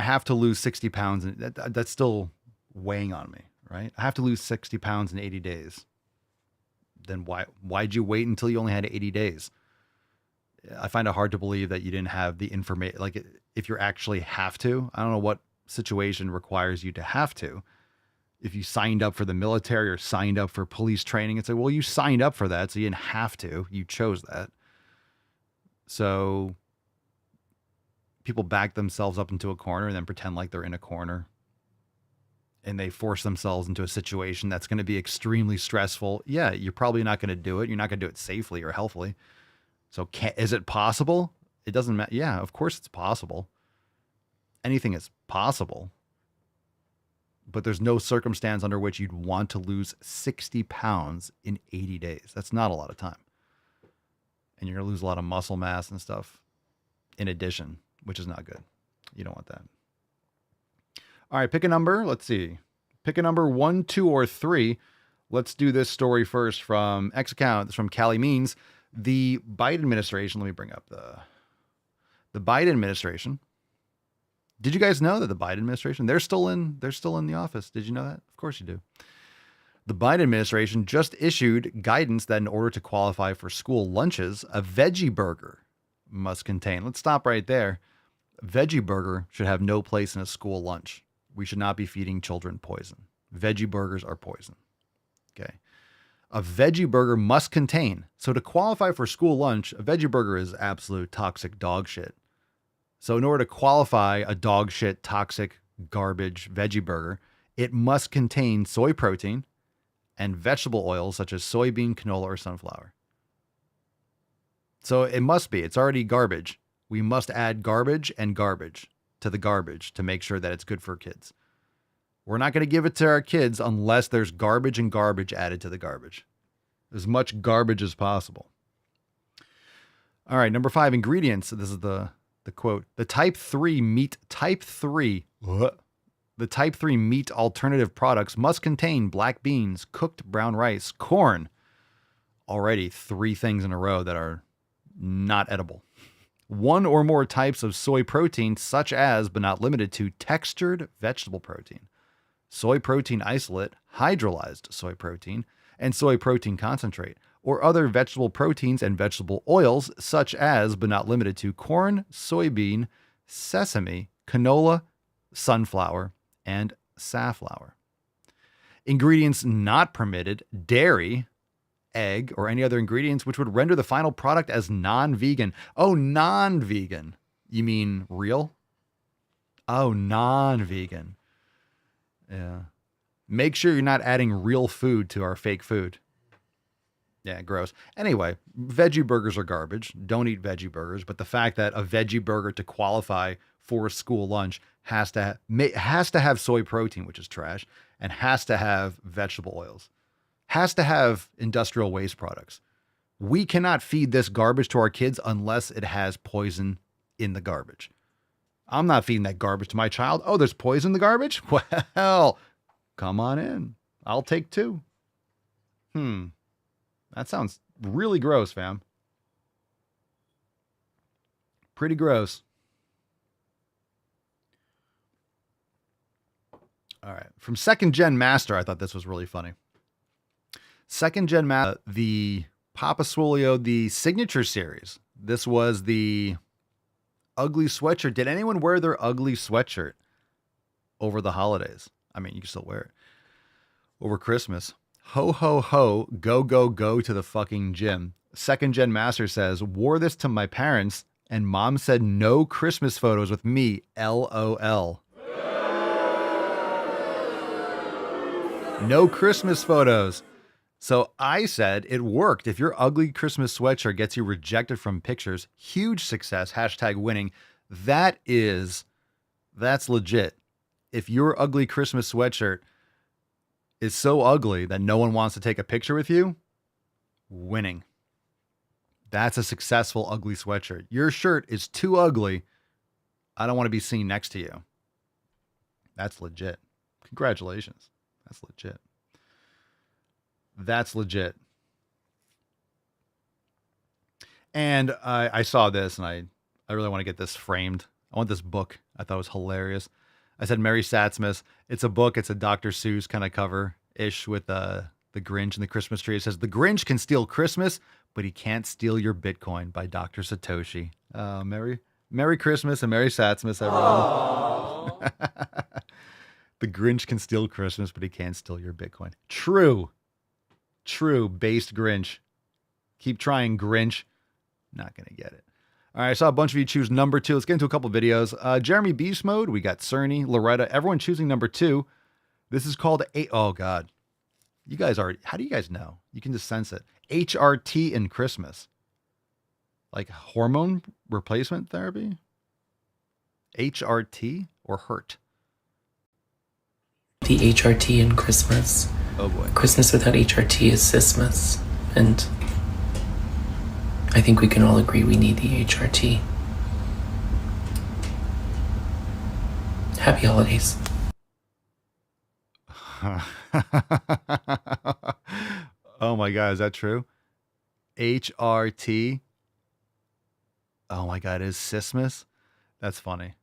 [SPEAKER 17] have to lose 60 pounds. And that's still weighing on me, right? I have to lose 60 pounds in 80 days. Then why'd you wait until you only had 80 days? I find it hard to believe that you didn't have the information. Like, if you actually have to, I don't know what situation requires you to have to. If you signed up for the military or signed up for police training, it's like, well, you signed up for that, so you didn't have to. You chose that. So people back themselves up into a corner and then pretend like they're in a corner. And they force themselves into a situation that's going to be extremely stressful. Yeah, you're probably not going to do it. You're not going to do it safely or healthily. So is it possible? It doesn't matter. Yeah, of course it's possible. Anything is possible. But there's no circumstance under which you'd want to lose 60 pounds in 80 days. That's not a lot of time. And you're going to lose a lot of muscle mass and stuff in addition, which is not good. You don't want that. All right, pick a number. Let's see. Pick a number 1, 2, or 3. Let's do this story first from X account. It's from Callie Means. The Biden administration. Let me bring up the Biden administration. Did you guys know that the Biden administration, they're still in the office? Did you know that? Of course you do. The Biden administration just issued guidance that in order to qualify for school lunches, a veggie burger must contain. Let's stop right there. A veggie burger should have no place in a school lunch. We should not be feeding children poison. Veggie burgers are poison. Okay. A veggie burger must contain. So to qualify for school lunch, a veggie burger is absolute toxic dog shit. So in order to qualify a dog shit, toxic, garbage veggie burger, it must contain soy protein and vegetable oils such as soybean, canola, or sunflower. So it must be. It's already garbage. We must add garbage and garbage to the garbage to make sure that it's good for kids. We're not going to give it to our kids unless there's garbage and garbage added to the garbage. As much garbage as possible. All right, number 5, ingredients. This is the quote. The type 3 meat alternative products must contain black beans, cooked brown rice, corn. Already 3 things in a row that are not edible. 1 or more types of soy protein, such as, but not limited to, textured vegetable protein, soy protein isolate, hydrolyzed soy protein, and soy protein concentrate, or other vegetable proteins and vegetable oils, such as, but not limited to, corn, soybean, sesame, canola, sunflower, and safflower. Ingredients not permitted: dairy, egg, or any other ingredients which would render the final product as non-vegan. Oh, non-vegan. You mean real? Oh, non-vegan. Yeah. Make sure you're not adding real food to our fake food. Yeah, gross. Anyway, veggie burgers are garbage. Don't eat veggie burgers. But the fact that a veggie burger to qualify for a school lunch has to have soy protein, which is trash, and has to have vegetable oils, has to have industrial waste products. We cannot feed this garbage to our kids unless it has poison in the garbage. I'm not feeding that garbage to my child. Oh, there's poison in the garbage? Well, come on in. I'll take 2. That sounds really gross, fam. Pretty gross. All right. From Second Gen Master, I thought this was really funny. Second Gen Master, the Papa Swolio, the Signature Series. This was the ugly sweatshirt. Did anyone wear their ugly sweatshirt over the holidays? I mean, you can still wear it over Christmas. Ho, ho, ho, go, go, go to the fucking gym. Second Gen Master says, wore this to my parents and mom said no Christmas photos with me, LOL. No Christmas photos. So I said it worked. If your ugly Christmas sweatshirt gets you rejected from pictures, huge success, #winning. That's legit. If your ugly Christmas sweatshirt is so ugly that no one wants to take a picture with you, winning. That's a successful ugly sweatshirt. Your shirt is too ugly. I don't want to be seen next to you. That's legit. Congratulations. That's legit. That's legit. And I saw this and I really want to get this framed. I want this book. I thought it was hilarious. I said Mary Satsmas. It's a book. It's a Dr. Seuss kind of cover-ish with the Grinch and the Christmas tree. It says, "The Grinch can steal Christmas, but he can't steal your Bitcoin," by Dr. Satoshi. Merry Christmas and Mary Satsmas, everyone. The Grinch can steal Christmas, but he can't steal your Bitcoin. True. Based Grinch. Keep trying, Grinch. Not going to get it. All right, I saw a bunch of you choose number 2. Let's get into a couple videos. Jeremy Beast Mode. We got Cerny, Loretta. Everyone choosing number 2. This is called oh God. You guys are, how do you guys know? You can just sense it. HRT in Christmas. Like hormone replacement therapy? HRT or hurt?
[SPEAKER 9] The HRT in Christmas.
[SPEAKER 17] Oh boy.
[SPEAKER 9] Christmas without HRT is Sismas. And I think we can all agree we need the HRT. Happy holidays.
[SPEAKER 17] Oh my God, is that true? HRT. Oh my God, is Sismas? That's funny.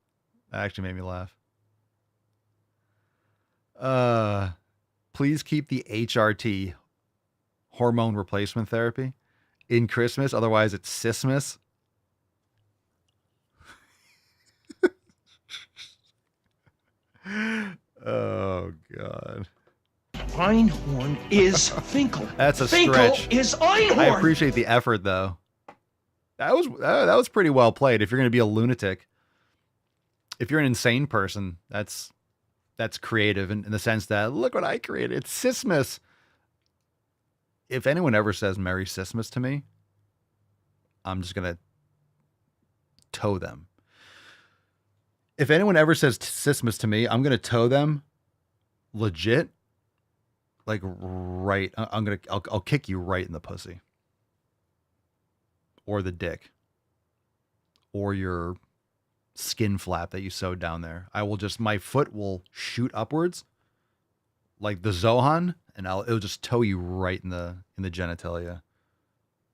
[SPEAKER 17] That actually made me laugh. Please keep the HRT, hormone replacement therapy, in Christmas. Otherwise, it's Sismas. Oh God.
[SPEAKER 5] Einhorn is Finkel.
[SPEAKER 17] That's a
[SPEAKER 5] Finkel
[SPEAKER 17] stretch.
[SPEAKER 5] is Einhorn.
[SPEAKER 17] I appreciate the effort, though. That was pretty well played. If you're going to be a lunatic, if you're an insane person, that's creative in the sense that, look what I created. It's Sismas. If anyone ever says Merry Sismas to me, I'm just going to tow them. If anyone ever says Sismas to me, I'm going to tow them legit. Like right. I'll kick you right in the pussy. Or the dick. Or your skin flap that you sewed down there. My foot will shoot upwards like the Zohan, and it'll just tow you right in the genitalia.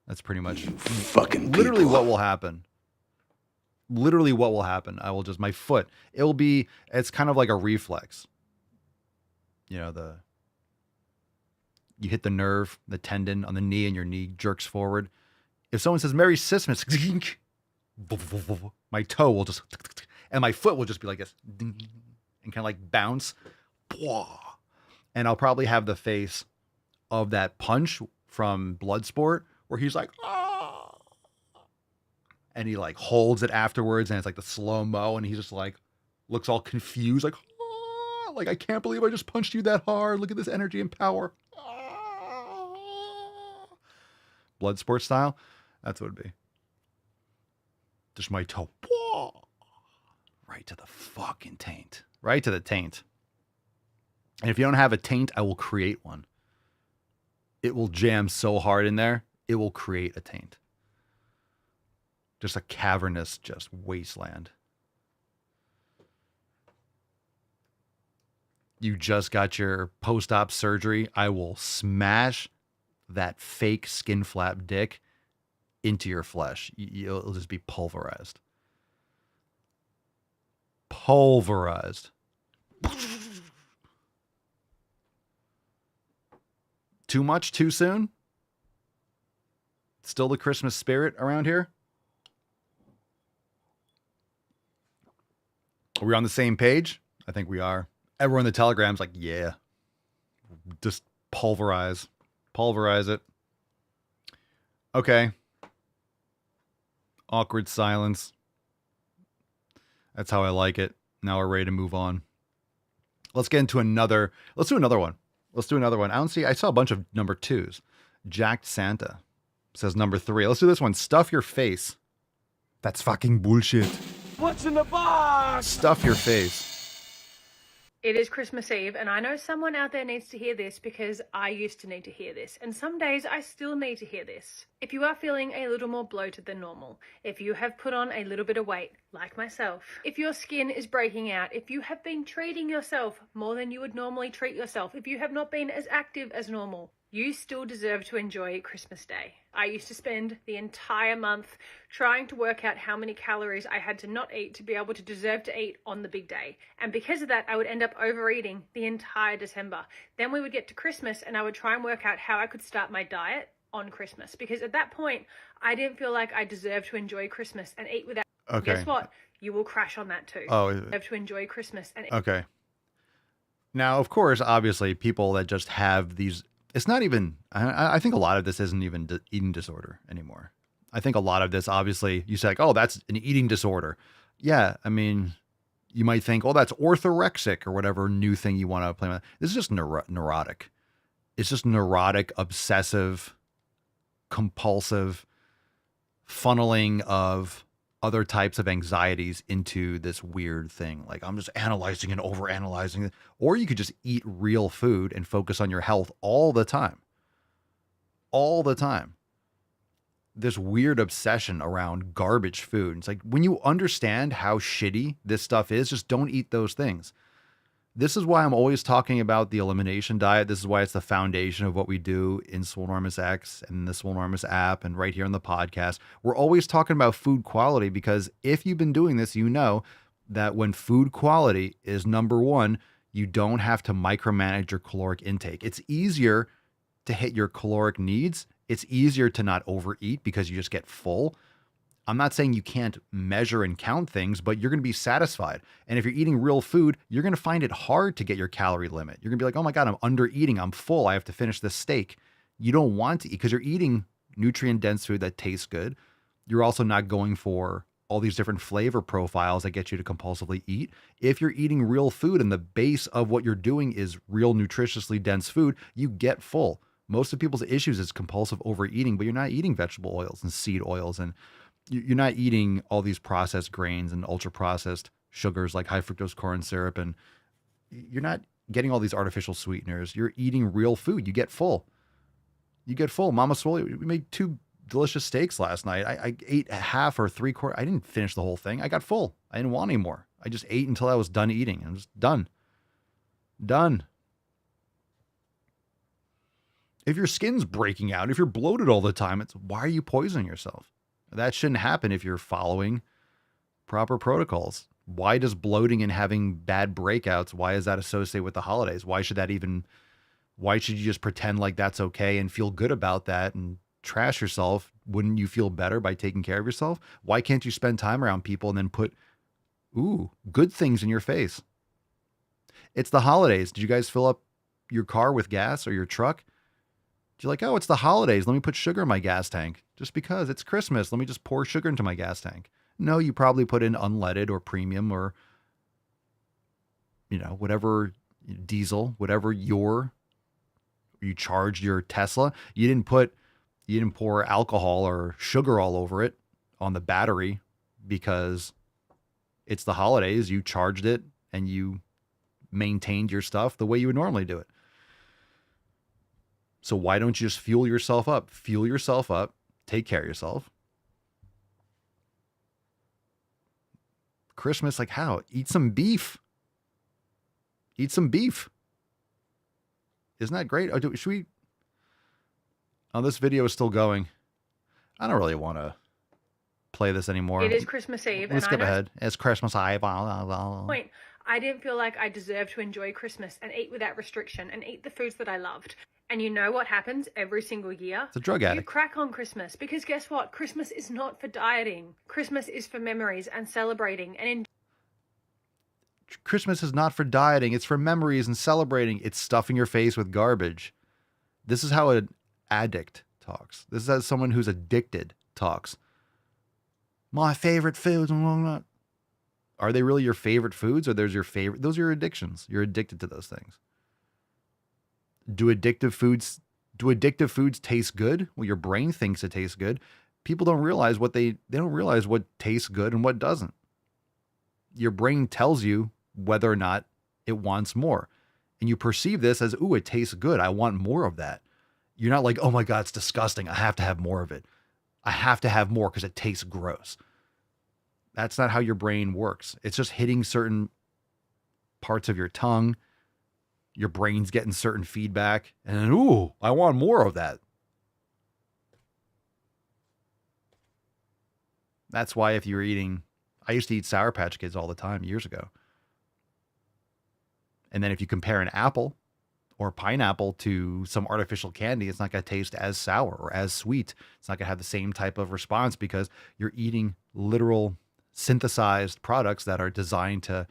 [SPEAKER 17] That's pretty much
[SPEAKER 5] fucking
[SPEAKER 17] literally what will happen. Literally what will happen. My foot, it's kind of like a reflex. You know, you hit the nerve, the tendon on the knee, and your knee jerks forward. If someone says Merry Christmas, my toe will just, and my foot will just be like this, and kind of like bounce. And I'll probably have the face of that punch from Bloodsport where he's like, ah, and he like holds it afterwards, and it's like the slow-mo, and he's just like, looks all confused, like, ah, like, I can't believe I just punched you that hard. Look at this energy and power. Bloodsport style. That's what it'd be. Just my toe. Right to the fucking taint. Right to the taint. And if you don't have a taint, I will create one. It will jam so hard in there, it will create a taint. Just a cavernous, just wasteland. You just got your post-op surgery. I will smash that fake skin flap dick into your flesh. It'll just be pulverized. Pulverized. Too much, too soon? Still the Christmas spirit around here? Are we on the same page? I think we are. Everyone in the Telegram's like, yeah. Just pulverize. Pulverize it. Okay. Awkward silence. That's how I like it. Now we're ready to move on. Let's get into another. Let's do another one. Let's do another one. I saw a bunch of number 2s. Jacked Santa says number 3. Let's do this one. Stuff your face. That's fucking bullshit.
[SPEAKER 14] What's in the box?
[SPEAKER 17] Stuff your face.
[SPEAKER 18] It is Christmas Eve, and I know someone out there needs to hear this because I used to need to hear this, and some days I still need to hear this. If you are feeling a little more bloated than normal, if you have put on a little bit of weight, like myself, if your skin is breaking out, if you have been treating yourself more than you would normally treat yourself, if you have not been as active as normal, you still deserve to enjoy Christmas Day. I used to spend the entire month trying to work out how many calories I had to not eat to be able to deserve to eat on the big day. And because of that, I would end up overeating the entire December. Then we would get to Christmas and I would try and work out how I could start my diet on Christmas. Because at that point, I didn't feel like I deserved to enjoy Christmas and eat without.
[SPEAKER 17] Okay.
[SPEAKER 18] Guess what? You will crash on that too.
[SPEAKER 17] Oh.
[SPEAKER 18] You deserve to enjoy Christmas and.
[SPEAKER 17] Okay. Now, of course, obviously, people that just have these. It's not even, I think a lot of this isn't even eating disorder anymore. I think a lot of this, obviously, you say like, oh, that's an eating disorder. Yeah, I mean, you might think, oh, that's orthorexic or whatever new thing you want to play with. This is just neurotic. It's just neurotic, obsessive, compulsive funneling of other types of anxieties into this weird thing. Like, I'm just analyzing and overanalyzing it. Or you could just eat real food and focus on your health all the time. All the time. This weird obsession around garbage food. It's like, when you understand how shitty this stuff is, just don't eat those things. This is why I'm always talking about the elimination diet. This is why it's the foundation of what we do in Swolenormous X and the Swolenormous app and right here on the podcast. We're always talking about food quality because if you've been doing this, you know that when food quality is number one, you don't have to micromanage your caloric intake. It's easier to hit your caloric needs. It's easier to not overeat because you just get full. I'm not saying you can't measure and count things, but you're going to be satisfied. And if you're eating real food, you're going to find it hard to get your calorie limit. You're going to be like, oh my God, I'm under eating. I'm full. I have to finish this steak. You don't want to eat because you're eating nutrient dense food that tastes good. You're also not going for all these different flavor profiles that get you to compulsively eat. If you're eating real food and the base of what you're doing is real nutritiously dense food, you get full. Most of people's issues is compulsive overeating, but you're not eating vegetable oils and seed oils, and you're not eating all these processed grains and ultra processed sugars like high fructose corn syrup, and you're not getting all these artificial sweeteners. You're eating real food. You get full. You get full. Mama Swole, we made 2 delicious steaks last night. I ate half or 3/4. I didn't finish the whole thing. I got full. I didn't want any more. I just ate until I was done eating. I was done. Done. If your skin's breaking out, if you're bloated all the time, it's why are you poisoning yourself? That shouldn't happen if you're following proper protocols. Why does bloating and having bad breakouts, why is that associated with the holidays? Why should that even Why should you just pretend like that's okay and feel good about that and trash yourself? Wouldn't you feel better by taking care of yourself? Why can't you spend time around people and then put, good things in your face? It's the holidays. Did you guys fill up your car with gas or your truck? You're like, oh, it's the holidays. Let me put sugar in my gas tank. Just because it's Christmas, let me just pour sugar into my gas tank. No, you probably put in unleaded or premium or, whatever diesel, whatever you charged your Tesla. You didn't pour alcohol or sugar all over it on the battery because it's the holidays. You charged it and you maintained your stuff the way you would normally do it. So why don't you just fuel yourself up? Fuel yourself up. Take care of yourself. Christmas, like how? Eat some beef. Eat some beef. Isn't that great? Should we? Oh, this video is still going. I don't really want to play this anymore.
[SPEAKER 18] It is Christmas Eve.
[SPEAKER 17] Let's skip ahead. It's Christmas Eve.
[SPEAKER 18] Point. I didn't feel like I deserved to enjoy Christmas and eat without restriction and eat the foods that I loved. And you know what happens every single year?
[SPEAKER 17] It's a drug addict.
[SPEAKER 18] You crack on Christmas because guess what? Christmas is not for dieting. Christmas is for memories and celebrating and
[SPEAKER 17] Christmas is not for dieting. It's for memories and celebrating. It's stuffing your face with garbage. This is how an addict talks. This is how someone who's addicted talks. My favorite foods. Are they really your favorite foods or those your favorite? Those are your addictions. You're addicted to those things. Do addictive foods taste good? Well, your brain thinks it tastes good. People don't realize they don't realize what tastes good and what doesn't. Your brain tells you whether or not it wants more. And you perceive this as, ooh, it tastes good. I want more of that. You're not like, oh my God, it's disgusting. I have to have more of it. I have to have more because it tastes gross. That's not how your brain works. It's just hitting certain parts of your tongue. Your brain's getting certain feedback. And then, ooh, I want more of that. That's why if you're eating, I used to eat Sour Patch Kids all the time years ago. And then if you compare an apple or pineapple to some artificial candy, it's not going to taste as sour or as sweet. It's not going to have the same type of response because you're eating literal synthesized products that are designed to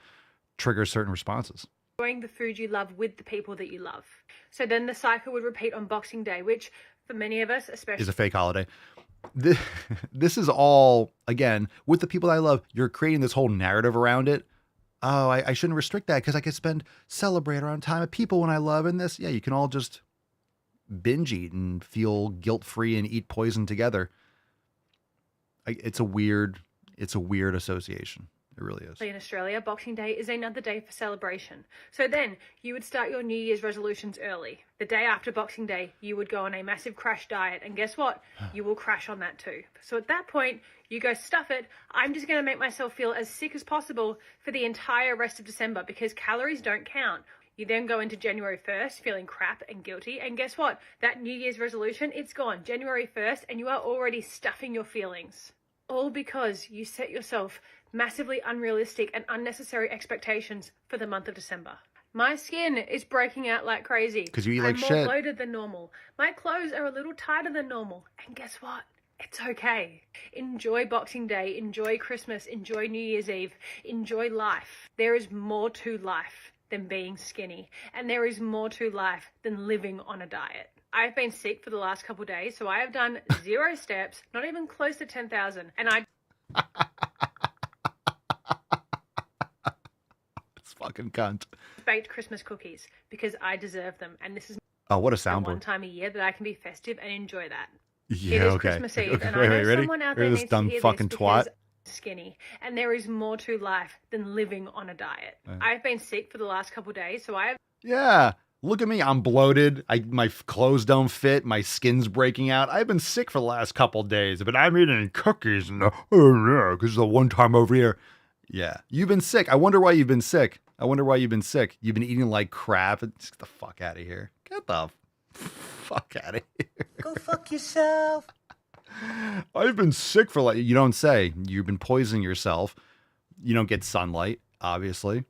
[SPEAKER 17] trigger certain responses.
[SPEAKER 18] enjoying the food you love with the people that you love. So then the cycle would repeat on Boxing Day, which for many of us, especially,
[SPEAKER 17] is a fake holiday. This is all, again, with the people I love, you're creating this whole narrative around it. Oh, I shouldn't restrict that because I could celebrate around time of people when I love and this. Yeah, you can all just binge eat and feel guilt-free and eat poison together. It's a weird association. It really is.
[SPEAKER 18] In Australia, Boxing Day is another day for celebration. So then you would start your New Year's resolutions early. The day after Boxing Day, you would go on a massive crash diet. And guess what? You will crash on that too. So at that point, you go, stuff it. I'm just going to make myself feel as sick as possible for the entire rest of December because calories don't count. You then go into January 1st feeling crap and guilty. And guess what? That New Year's resolution, it's gone. January 1st and you are already stuffing your feelings. All because you set yourself massively unrealistic and unnecessary expectations for the month of December. My skin is breaking out like crazy.
[SPEAKER 17] Because you eat like shit.
[SPEAKER 18] I'm more bloated than normal. My clothes are a little tighter than normal. And guess what? It's okay. Enjoy Boxing Day. Enjoy Christmas. Enjoy New Year's Eve. Enjoy life. There is more to life than being skinny. And there is more to life than living on a diet. I've been sick for the last couple of days, so I have done 0 steps, not even close to 10,000. And I...
[SPEAKER 17] It's fucking cunt.
[SPEAKER 18] Baked Christmas cookies because I deserve them. And this is
[SPEAKER 17] what a
[SPEAKER 18] the
[SPEAKER 17] soundboard.
[SPEAKER 18] one time a year that I can be festive and enjoy that.
[SPEAKER 17] Yeah,
[SPEAKER 18] it is
[SPEAKER 17] okay.
[SPEAKER 18] Christmas Eve,
[SPEAKER 17] Okay,
[SPEAKER 18] and
[SPEAKER 17] wait,
[SPEAKER 18] I know
[SPEAKER 17] ready?
[SPEAKER 18] someone out there
[SPEAKER 17] Here's this
[SPEAKER 18] needs
[SPEAKER 17] dumb
[SPEAKER 18] to hear
[SPEAKER 17] fucking
[SPEAKER 18] this
[SPEAKER 17] twat.
[SPEAKER 18] because I'm skinny, and there is more to life than living on a diet. I've been sick for the last couple of days, so I have...
[SPEAKER 17] Yeah. Look at me. I'm bloated. My clothes don't fit. My skin's breaking out. I've been sick for the last couple of days, but I'm eating cookies and because the one time over here. Yeah. You've been sick. I wonder why you've been sick. You've been eating like crap. Get the fuck out of here. Get the fuck out of here.
[SPEAKER 19] Go fuck yourself.
[SPEAKER 17] I've been sick for you don't say. You've been poisoning yourself. You don't get sunlight, obviously.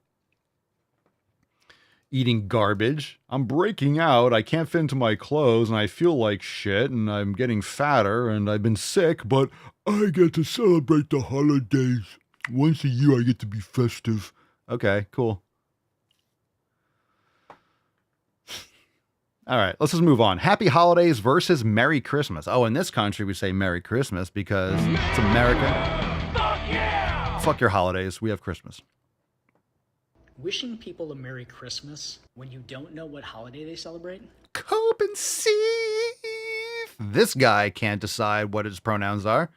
[SPEAKER 17] Eating garbage. I'm breaking out. I can't fit into my clothes and I feel like shit and I'm getting fatter and I've been sick, but I get to celebrate the holidays. Once a year I get to be festive. Okay, cool. All right, let's just move on. Happy Holidays versus Merry Christmas. Oh, in this country we say Merry Christmas because it's America. Fuck yeah! Fuck your holidays. We have Christmas.
[SPEAKER 19] Wishing people a Merry Christmas when you don't know what holiday they celebrate?
[SPEAKER 17] Cope and see. This guy can't decide what his pronouns are.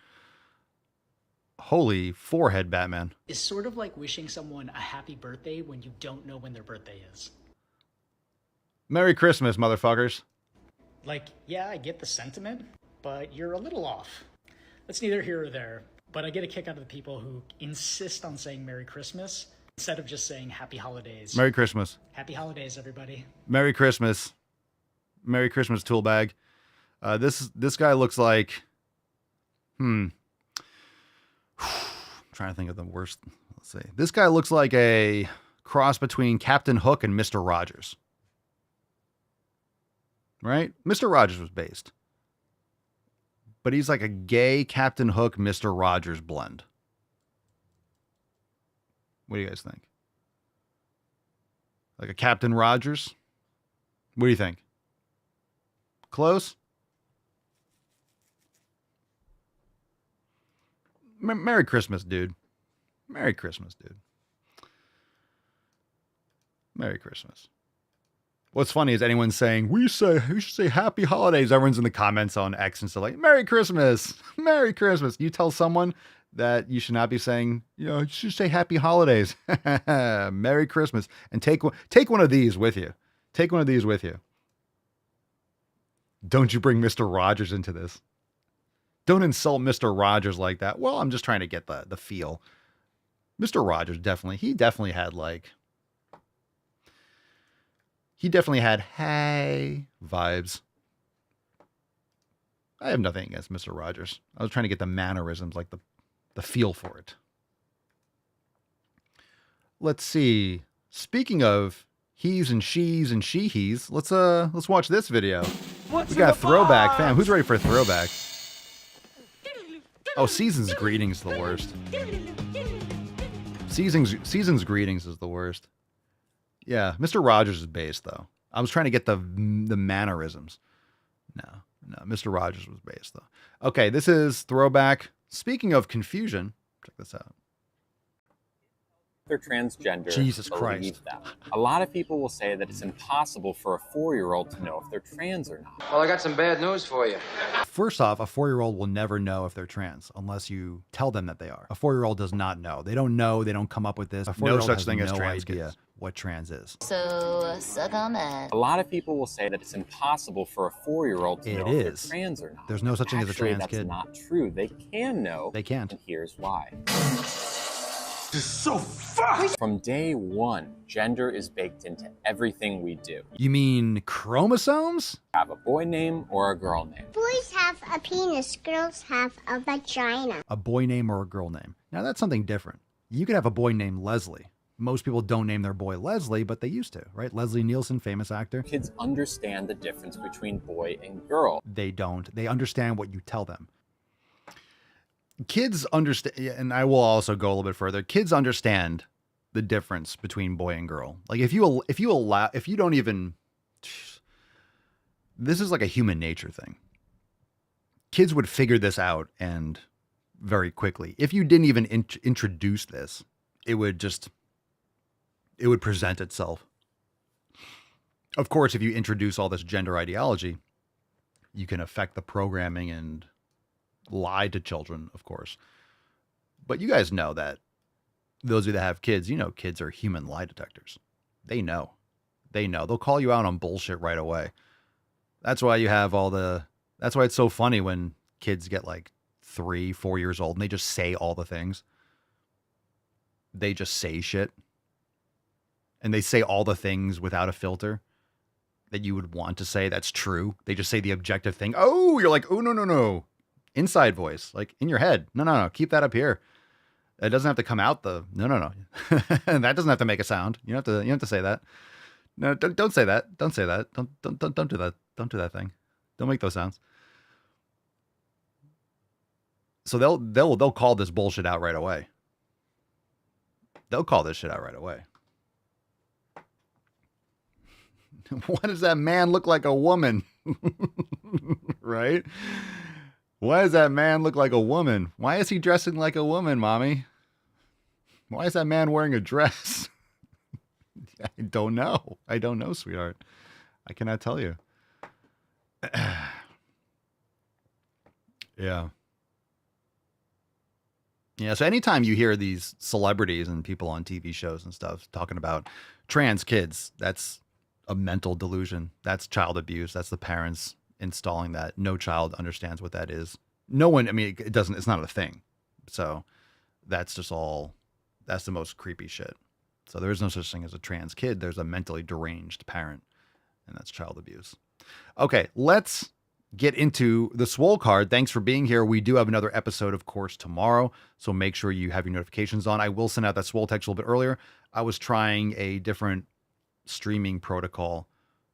[SPEAKER 17] Holy forehead, Batman.
[SPEAKER 19] Is sort of like wishing someone a happy birthday when you don't know when their birthday is.
[SPEAKER 17] Merry Christmas, motherfuckers.
[SPEAKER 19] Like, yeah, I get the sentiment, but you're a little off. That's neither here or there, but I get a kick out of the people who insist on saying Merry Christmas instead of just saying Happy Holidays.
[SPEAKER 17] Merry Christmas.
[SPEAKER 19] Happy Holidays, everybody.
[SPEAKER 17] Merry Christmas. Merry Christmas, tool bag. This guy looks like... I'm trying to think of the worst. Let's see. This guy looks like a cross between Captain Hook and Mr. Rogers. Right? Mr. Rogers was based. But he's like a gay Captain Hook, Mr. Rogers blend. What do you guys think? Like a Captain Rogers? What do you think? Close? Merry Christmas, dude. Merry Christmas, dude. Merry Christmas. What's funny is anyone saying, we should say Happy Holidays. Everyone's in the comments on X and stuff like, Merry Christmas. Merry Christmas. You tell someone that you should not be saying, you should say Happy Holidays. Merry Christmas. And take one of these with you. Take one of these with you. Don't you bring Mr. Rogers into this. Don't insult Mr. Rogers like that. Well, I'm just trying to get the feel. Mr. Rogers he definitely had hey vibes. I have nothing against Mr. Rogers. I was trying to get the mannerisms, like the feel for it. Let's see. Speaking of he's and she's and she-he's, let's watch this video. We got a throwback, fam. Who's ready for a throwback? Oh, Season's Greetings is the worst. Season's Greetings is the worst. Yeah, Mr. Rogers is based, though. I was trying to get the mannerisms. No, Mr. Rogers was based, though. Okay, this is throwback. Speaking of confusion, check this out.
[SPEAKER 11] They're transgender.
[SPEAKER 17] Jesus
[SPEAKER 11] believe
[SPEAKER 17] Christ.
[SPEAKER 11] Them. A lot of people will say that it's impossible for a 4-year-old to know if they're trans or not.
[SPEAKER 20] Well, I got some bad news for you.
[SPEAKER 17] First off, a 4-year-old will never know if they're trans unless you tell them that they are. A 4-year-old does not know. They don't know. They don't come up with this. A 4-year-old
[SPEAKER 20] such
[SPEAKER 17] has
[SPEAKER 20] thing as
[SPEAKER 17] no
[SPEAKER 20] trans
[SPEAKER 17] idea
[SPEAKER 20] kids.
[SPEAKER 17] what trans is.
[SPEAKER 12] So, suck on that.
[SPEAKER 11] A lot of people will say that it's impossible for a 4-year-old to
[SPEAKER 17] It
[SPEAKER 11] know if
[SPEAKER 17] is.
[SPEAKER 11] they're trans or not.
[SPEAKER 17] There's no such thing as a
[SPEAKER 11] Actually,
[SPEAKER 17] trans
[SPEAKER 11] that's
[SPEAKER 17] kid.
[SPEAKER 11] not true. They can know.
[SPEAKER 17] They can't.
[SPEAKER 11] And here's why.
[SPEAKER 5] This is so fucked!
[SPEAKER 11] From day one, gender is baked into everything we do.
[SPEAKER 17] You mean chromosomes?
[SPEAKER 11] Have a boy name or a girl name.
[SPEAKER 21] Boys have a penis, girls have a vagina.
[SPEAKER 17] A boy name or a girl name. Now that's something different. You could have a boy named Leslie. Most people don't name their boy Leslie, but they used to, right? Leslie Nielsen, famous actor.
[SPEAKER 11] Kids understand the difference between boy and girl.
[SPEAKER 17] They don't. They understand what you tell them. Kids understand, and I will also go a little bit further. Kids understand the difference between boy and girl. Like if you don't even, this is like a human nature thing. Kids would figure this out and very quickly. If you didn't even introduce this, it would present itself. Of course, if you introduce all this gender ideology, you can affect the programming and lie to children, of course. But you guys know that those of you that have kids, kids are human lie detectors. They know. They'll call you out on bullshit right away. That's why that's why it's so funny when kids get like 3, 4 years old and they just say all the things. They just say shit. And they say all the things without a filter that you would want to say that's true. They just say the objective thing. Oh, you're like, oh, no. Inside voice, like in your head. No. Keep that up here. It doesn't have to come out no. That doesn't have to make a sound. You don't have to say that. No, don't say that. Don't say that. Don't do that. Don't do that thing. Don't make those sounds. So they'll call this bullshit out right away. They'll call this shit out right away. Why does that man look like a woman? Right? Why does that man look like a woman? Why is he dressing like a woman, mommy? Why is that man wearing a dress? I don't know. I don't know, sweetheart. I cannot tell you. Yeah. Yeah, so anytime you hear these celebrities and people on TV shows and stuff talking about trans kids, that's a mental delusion. That's child abuse. That's the parents installing that. No child understands what that is. No one, I mean, it doesn't, it's not a thing. So that's just all, that's the most creepy shit. So there is no such thing as a trans kid. There's a mentally deranged parent, and that's child abuse. Okay, let's get into the Swole card. Thanks for being here. We do have another episode, of course, tomorrow. So make sure you have your notifications on. I will send out that Swole text a little bit earlier. I was trying a different streaming protocol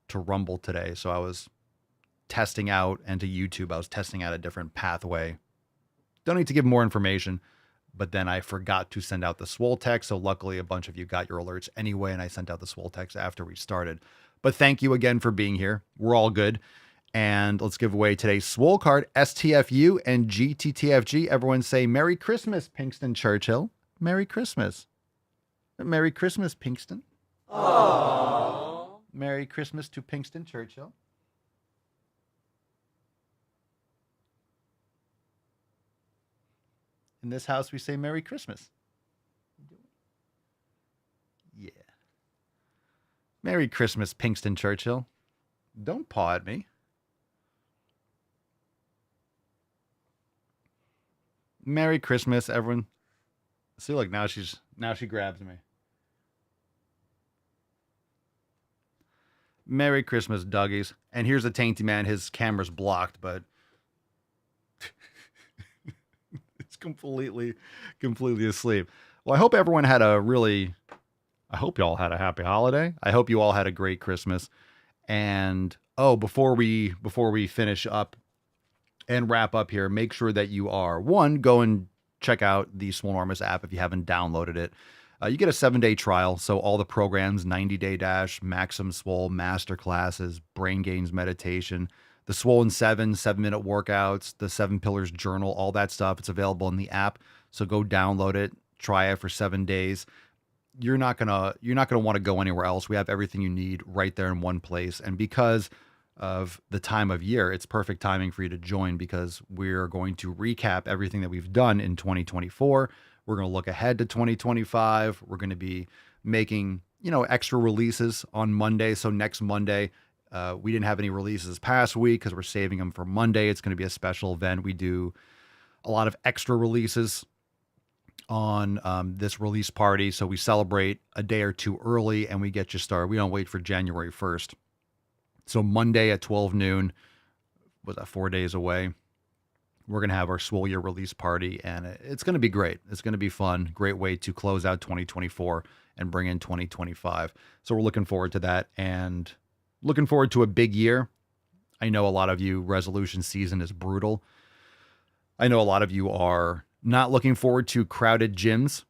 [SPEAKER 17] to Rumble today. So I was testing out, and to YouTube, I was testing out a different pathway. Don't need to give more information, but then I forgot to send out the Swole text. So luckily a bunch of you got your alerts anyway, and I sent out the Swole text after we started. But thank you again for being here. We're all good. And let's give away today's Swole card, STFU and GTTFG. Everyone say Merry Christmas, Pinkston Churchill. Merry Christmas. Merry Christmas, Pinkston. Aww. Merry Christmas to Pinkston Churchill. In this house, we say Merry Christmas. Yeah. Merry Christmas, Pinkston Churchill. Don't paw at me. Merry Christmas, everyone. See, look, now she grabs me. Merry Christmas, Dougies. And here's a Tainty Man. His camera's blocked, but it's completely asleep. Well, I hope everyone had I hope you all had a happy holiday. I hope you all had a great Christmas. And before we finish up and wrap up here, make sure that you are, one, go and check out the Swolenormous app if you haven't downloaded it. You get a 7-day trial, so all the programs, 90-Day Dash, Maxim Swole, Masterclasses, Brain Gains Meditation, the Swollen 7-minute workouts, the 7 Pillars Journal, all that stuff, it's available in the app. So go download it, try it for 7 days. You're not gonna want to go anywhere else. We have everything you need right there in one place. And because of the time of year, it's perfect timing for you to join, because we're going to recap everything that we've done in 2024. We're going to look ahead to 2025. We're going to be making, extra releases on Monday. So next Monday, we didn't have any releases this past week because we're saving them for Monday. It's going to be a special event. We do a lot of extra releases on this release party. So we celebrate a day or two early and we get you started. We don't wait for January 1st. So Monday at 12 noon, was that 4 days away? We're going to have our Swole Year release party, and it's going to be great. It's going to be fun. Great way to close out 2024 and bring in 2025. So we're looking forward to that and looking forward to a big year. I know a lot of you, resolution season is brutal. I know a lot of you are not looking forward to crowded gyms.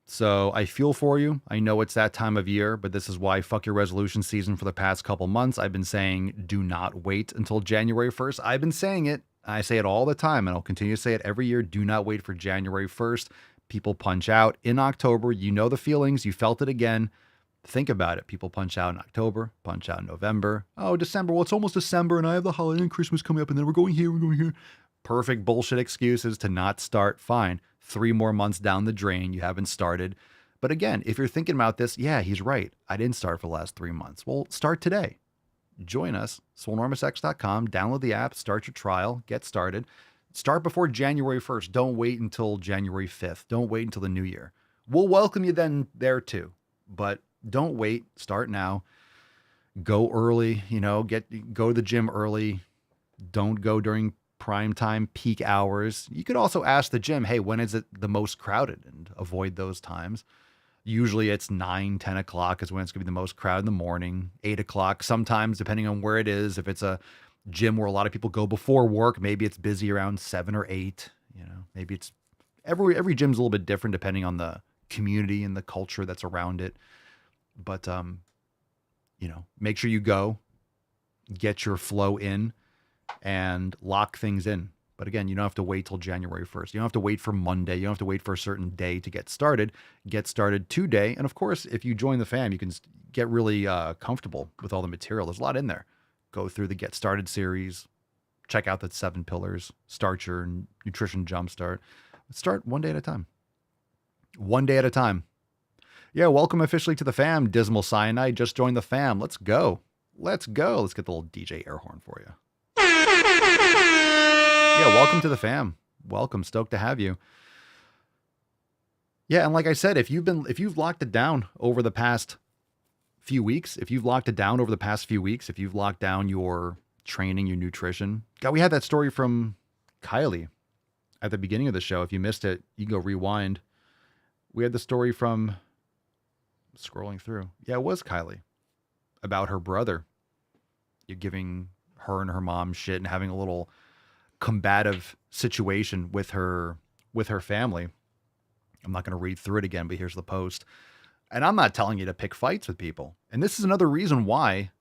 [SPEAKER 17] So I feel for you. I know it's that time of year, but this is why fuck your resolution season for the past couple months. I've been saying, do not wait until January 1st. I've been saying it. I say it all the time, and I'll continue to say it every year. Do not wait for January 1st. People punch out in October. You know the feelings. You felt it again. Think about it. People punch out in October, punch out in November. Oh, December. Well, it's almost December, and I have the holiday and Christmas coming up, and then we're going here, we're going here. Perfect bullshit excuses to not start. Fine. 3 more months down the drain. You haven't started. But again, if you're thinking about this, yeah, he's right. I didn't start for the last 3 months. Well, start today. Join us, swolenormousx.com, download the app, start your trial, get started. Start before January 1st. Don't wait until January 5th. Don't wait until the new year. We'll welcome you then there too. But don't wait. Start now. Go early, go to the gym early. Don't go during prime time peak hours. You could also ask the gym, hey, when is it the most crowded, and avoid those times. Usually it's 9, 10 o'clock is when it's going to be the most crowd in the morning, 8 o'clock. Sometimes, depending on where it is, if it's a gym where a lot of people go before work, maybe it's busy around 7 or 8. You know, maybe it's every gym's a little bit different depending on the community and the culture that's around it. But, you know, make sure you go, get your flow in, and lock things in. But again, you don't have to wait till January 1st. You don't have to wait for Monday. You don't have to wait for a certain day to get started. Get started today. And of course, if you join the fam, you can get really comfortable with all the material. There's a lot in there. Go through the Get Started series. Check out the 7 pillars. Start your nutrition jumpstart. Start one day at a time. One day at a time. Yeah, welcome officially to the fam. Dismal Cyanide just joined the fam. Let's go. Let's go. Let's get the little DJ air horn for you. Yeah, welcome to the fam. Welcome. Stoked to have you. Yeah, and like I said, if you've locked it down over the past few weeks, if you've locked down your training, your nutrition. God, we had that story from Kylie at the beginning of the show. If you missed it, you can go rewind. We had the story from scrolling through. Yeah, it was Kylie about her brother. You're giving her and her mom shit and having a little combative situation with her family. I'm not going to read through it again, but here's the post. And I'm not telling you to pick fights with people. And this is another reason why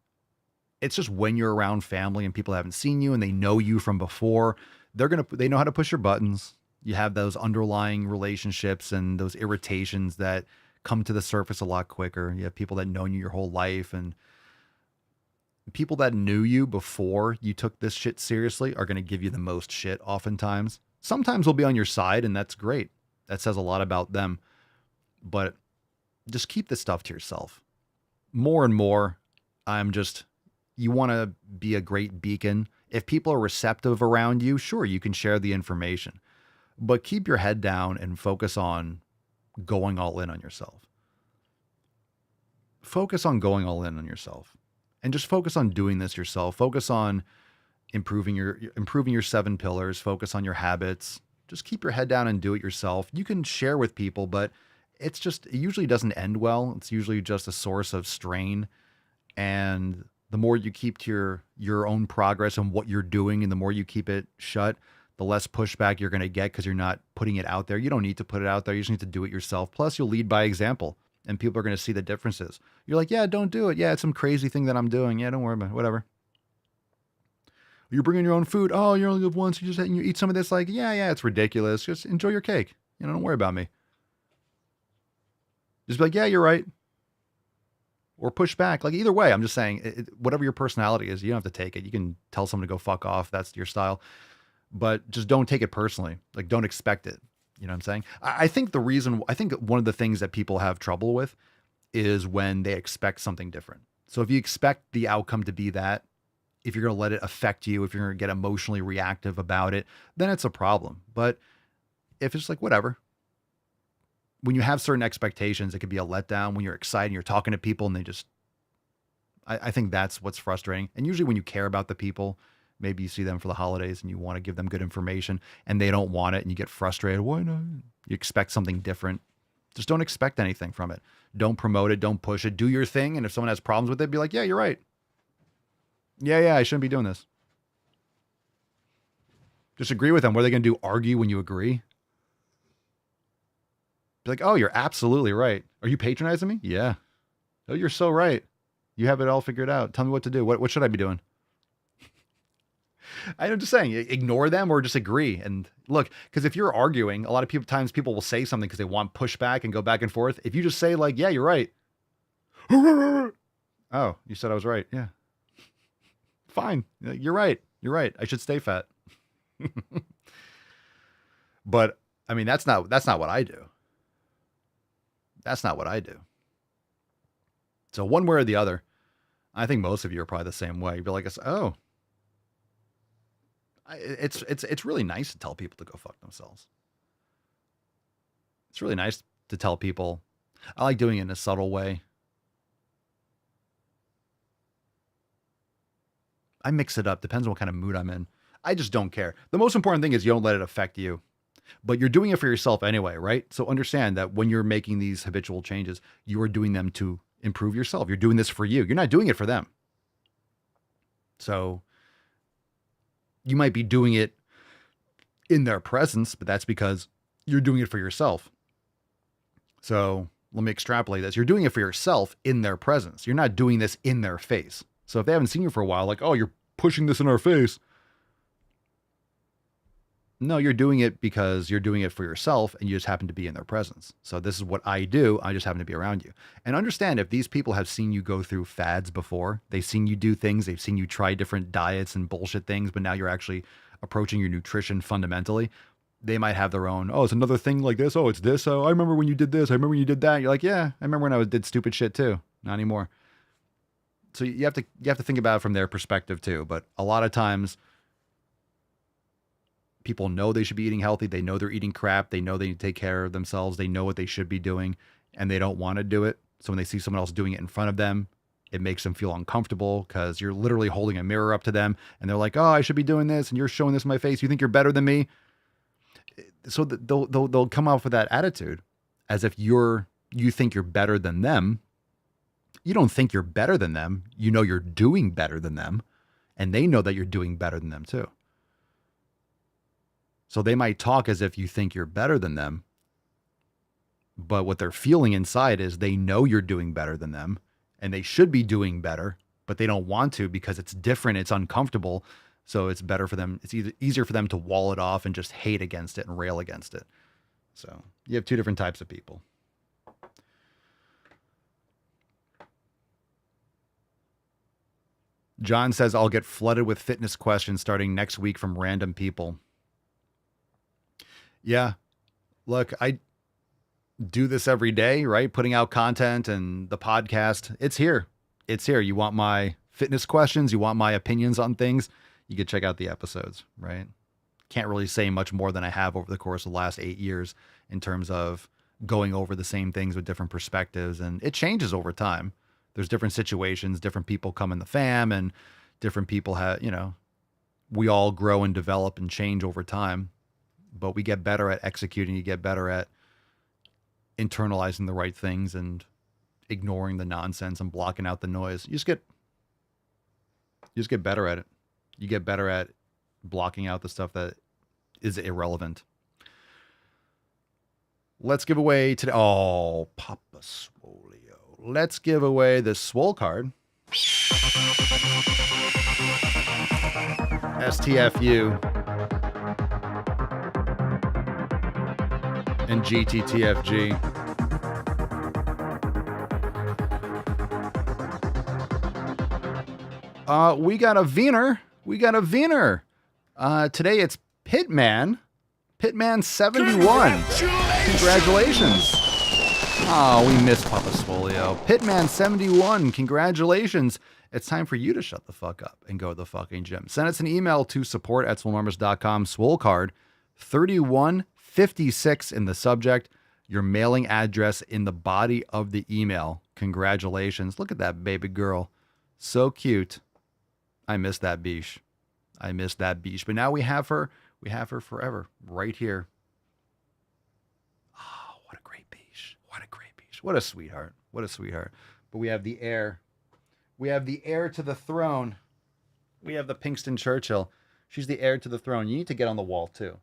[SPEAKER 17] it's just when you're around family and people haven't seen you and they know you from before, they know how to push your buttons. You have those underlying relationships and those irritations that come to the surface a lot quicker. You have people that know you your whole life, and people that knew you before you took this shit seriously are going to give you the most shit oftentimes. Sometimes they'll be on your side, and that's great. That says a lot about them. But just keep this stuff to yourself. More and more, you want to be a great beacon. If people are receptive around you, sure, you can share the information. But keep your head down and focus on going all in on yourself. Focus on going all in on yourself. And just focus on doing this yourself. Focus on improving your 7 pillars. Focus on your habits. Just keep your head down and do it yourself. You can share with people, but it usually doesn't end well. It's usually just a source of strain. And the more you keep to your own progress and what you're doing, and the more you keep it shut, the less pushback you're going to get because you're not putting it out there. You don't need to put it out there. You just need to do it yourself. Plus, you'll lead by example. And people are going to see the differences. You're like, yeah, don't do it. Yeah, it's some crazy thing that I'm doing. Yeah, don't worry about it. Whatever. You're bringing your own food. Oh, you only live once. You eat some of this. Like, yeah, it's ridiculous. Just enjoy your cake. Don't worry about me. Just be like, yeah, you're right. Or push back. Like, either way, I'm just saying, whatever your personality is, you don't have to take it. You can tell someone to go fuck off. That's your style. But just don't take it personally. Like, don't expect it. You know what I'm saying? I think one of the things that people have trouble with is when they expect something different. So if you expect the outcome to be that, if you're going to let it affect you, if you're going to get emotionally reactive about it, then it's a problem. But if it's like, whatever, when you have certain expectations, it could be a letdown. When you're excited and you're talking to people and I think that's what's frustrating. And usually when you care about the people, maybe you see them for the holidays and you want to give them good information and they don't want it and you get frustrated. Why not? You expect something different. Just don't expect anything from it. Don't promote it. Don't push it. Do your thing. And if someone has problems with it, be like, yeah, you're right. Yeah, I shouldn't be doing this. Just agree with them. What are they going to do? Argue when you agree? Be like, oh, you're absolutely right. Are you patronizing me? Yeah. Oh, you're so right. You have it all figured out. Tell me what to do. What should I be doing? I'm just saying, ignore them or just agree. And look, because if you're arguing, a lot of times people will say something because they want pushback and go back and forth. If you just say like, yeah, you're right. Oh, you said I was right. Yeah. Fine. You're right. You're right. I should stay fat. But I mean, that's not what I do. That's not what I do. So one way or the other, I think most of you are probably the same way. You'd be like, oh, it's really nice to tell people to go fuck themselves. It's really nice to tell people. I like doing it in a subtle way. I mix it up. Depends on what kind of mood I'm in. I just don't care. The most important thing is you don't let it affect you. But you're doing it for yourself anyway, right? So understand that when you're making these habitual changes, you are doing them to improve yourself. You're doing this for you. You're not doing it for them. So you might be doing it in their presence, but that's because you're doing it for yourself. So let me extrapolate this. You're doing it for yourself in their presence. You're not doing this in their face. So if they haven't seen you for a while, like, oh, you're pushing this in our face. No, you're doing it because you're doing it for yourself and you just happen to be in their presence. So this is what I do. I just happen to be around you. And understand, if these people have seen you go through fads before, they've seen you do things, they've seen you try different diets and bullshit things, but now you're actually approaching your nutrition fundamentally. They might have their own, oh, it's another thing like this. Oh, it's this. Oh, I remember when you did this. I remember when you did that. You're like, yeah, I remember when I did stupid shit too. Not anymore. So you have to think about it from their perspective too. But a lot of times people know they should be eating healthy. They know they're eating crap. They know they need to take care of themselves. They know what they should be doing and they don't want to do it. So when they see someone else doing it in front of them, it makes them feel uncomfortable because you're literally holding a mirror up to them and they're like, oh, I should be doing this. And you're showing this in my face. You think you're better than me? So they'll come off with that attitude as if you think you're better than them. You don't think you're better than them. You know you're doing better than them. And they know that you're doing better than them too. So they might talk as if you think you're better than them. But what they're feeling inside is they know you're doing better than them. And they should be doing better. But they don't want to because it's different. It's uncomfortable. So it's better for them. It's easier for them to wall it off and just hate against it and rail against it. So you have two different types of people. John says, I'll get flooded with fitness questions starting next week from random people. Yeah. Look, I do this every day, right? Putting out content and the podcast. It's here. It's here. You want my fitness questions? You want my opinions on things? You could check out the episodes, right? Can't really say much more than I have over the course of the last 8 years in terms of going over the same things with different perspectives. And it changes over time. There's different situations, different people come in the fam, and different people have, we all grow and develop and change over time, but we get better at executing. You get better at internalizing the right things and ignoring the nonsense and blocking out the noise. You just get better at it. You get better at blocking out the stuff that is irrelevant. Let's give away today. Oh, Papa Swolio. Let's give away the Swole card. STFU and GTTFG. We got a Wiener. Today it's Pitman 71. Congratulations. Oh, we missed Papa Swolio. Pitman 71. Congratulations. It's time for you to shut the fuck up and go to the fucking gym. Send us an email to support@swolenumbers.com. Swole card 3156 in the subject. Your mailing address in the body of the email. Congratulations. Look at that baby girl. So cute. I miss that beach. But now we have her. We have her forever right here. Oh, what a great beach. What a sweetheart. But we have the heir. We have the heir to the throne. We have the Pinkston Churchill. She's the heir to the throne. You need to get on the wall too.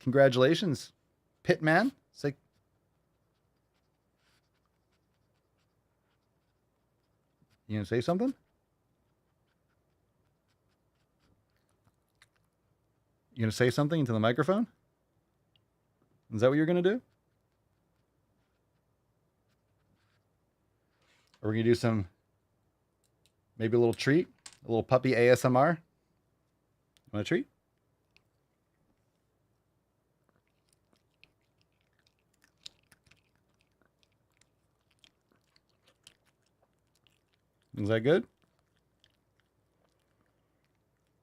[SPEAKER 17] Congratulations, Pitman. It's like, you gonna say something? You gonna say something into the microphone? Is that what you're gonna do? Are we gonna do maybe a little treat? A little puppy ASMR? Want a treat? Is that good?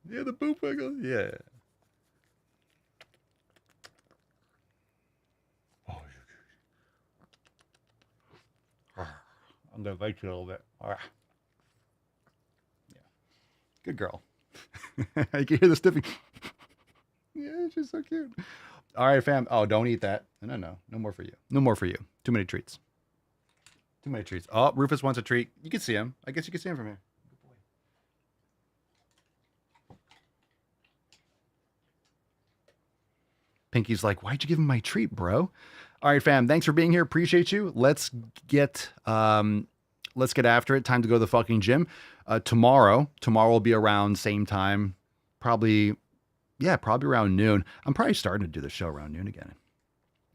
[SPEAKER 17] Yeah, the poop wiggle. Yeah. I'm going to bite you a little bit. All right. Yeah. Good girl. I can hear the stiffing. She's so cute. All right, fam. Oh, don't eat that. No. No more for you. No more for you. Too many treats. Too many treats. Oh, Rufus wants a treat. You can see him. I guess you can see him from here. Good boy. Pinky's like, why'd you give him my treat, bro? All right, fam. Thanks for being here. Appreciate you. Let's get after it. Time to go to the fucking gym. Tomorrow will be around same time. Probably around noon. I'm probably starting to do the show around noon again.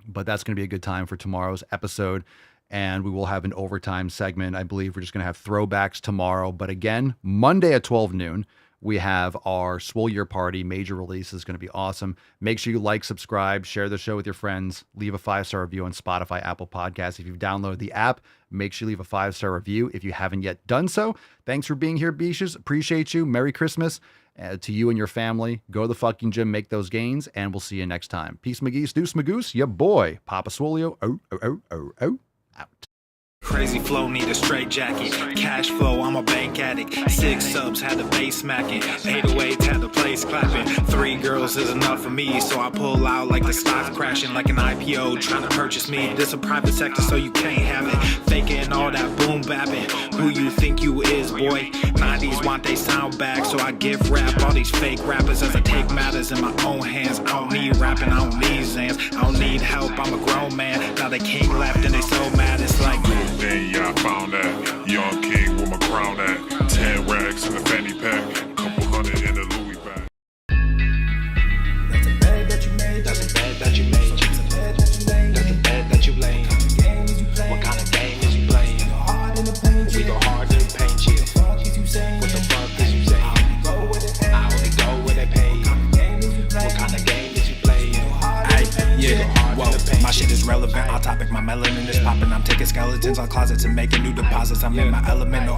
[SPEAKER 17] But that's going to be a good time for tomorrow's episode. And we will have an overtime segment. I believe we're just going to have throwbacks tomorrow. But again, Monday at 12 noon, we have our Swole Year Party major release. Is going to be awesome. Make sure you like, subscribe, share the show with your friends. Leave a 5-star review on Spotify, Apple Podcasts. If you've downloaded the app, make sure you leave a 5-star review if you haven't yet done so. Thanks for being here, Beaches. Appreciate you. Merry Christmas to you and your family. Go to the fucking gym, make those gains, and we'll see you next time. Peace, McGee's, Deuce, Magoose, ya boy, Papa Swolio. Out.
[SPEAKER 3] Crazy flow, need a straight jacket. Cash flow, I'm a bank addict. 6 subs, had the bass smacking. 808s, had the place clapping. 3 girls is enough for me, so I pull out like the stock crashing. Like an IPO, trying to purchase me. This a private sector, so you can't have it. Faking all that boom bapping. Who you think you is, boy? 90s want they sound back, so I give rap all these fake rappers as I take matters in my own hands. I don't need rapping, I don't need Zans. I don't need help, I'm a grown man. Now they king left and they so mad, it's like
[SPEAKER 2] Then yeah, I found that young king with my crown at 10 racks in the fanny pack, couple hundred in the Louis bag.
[SPEAKER 3] that's a bed that you made. That's a bed that you made. That's a bed that you laid. That's a bed that you laid. What kind of game is you playing? We go hard in the paint, chill. What the fuck is you saying? I only go where they pay. What kind of game is you playing? Yeah, whoa, my shit is relevant. On topic, my melanin is popping. I'm taking skeletons on closets and making new deposits. I'm in my element.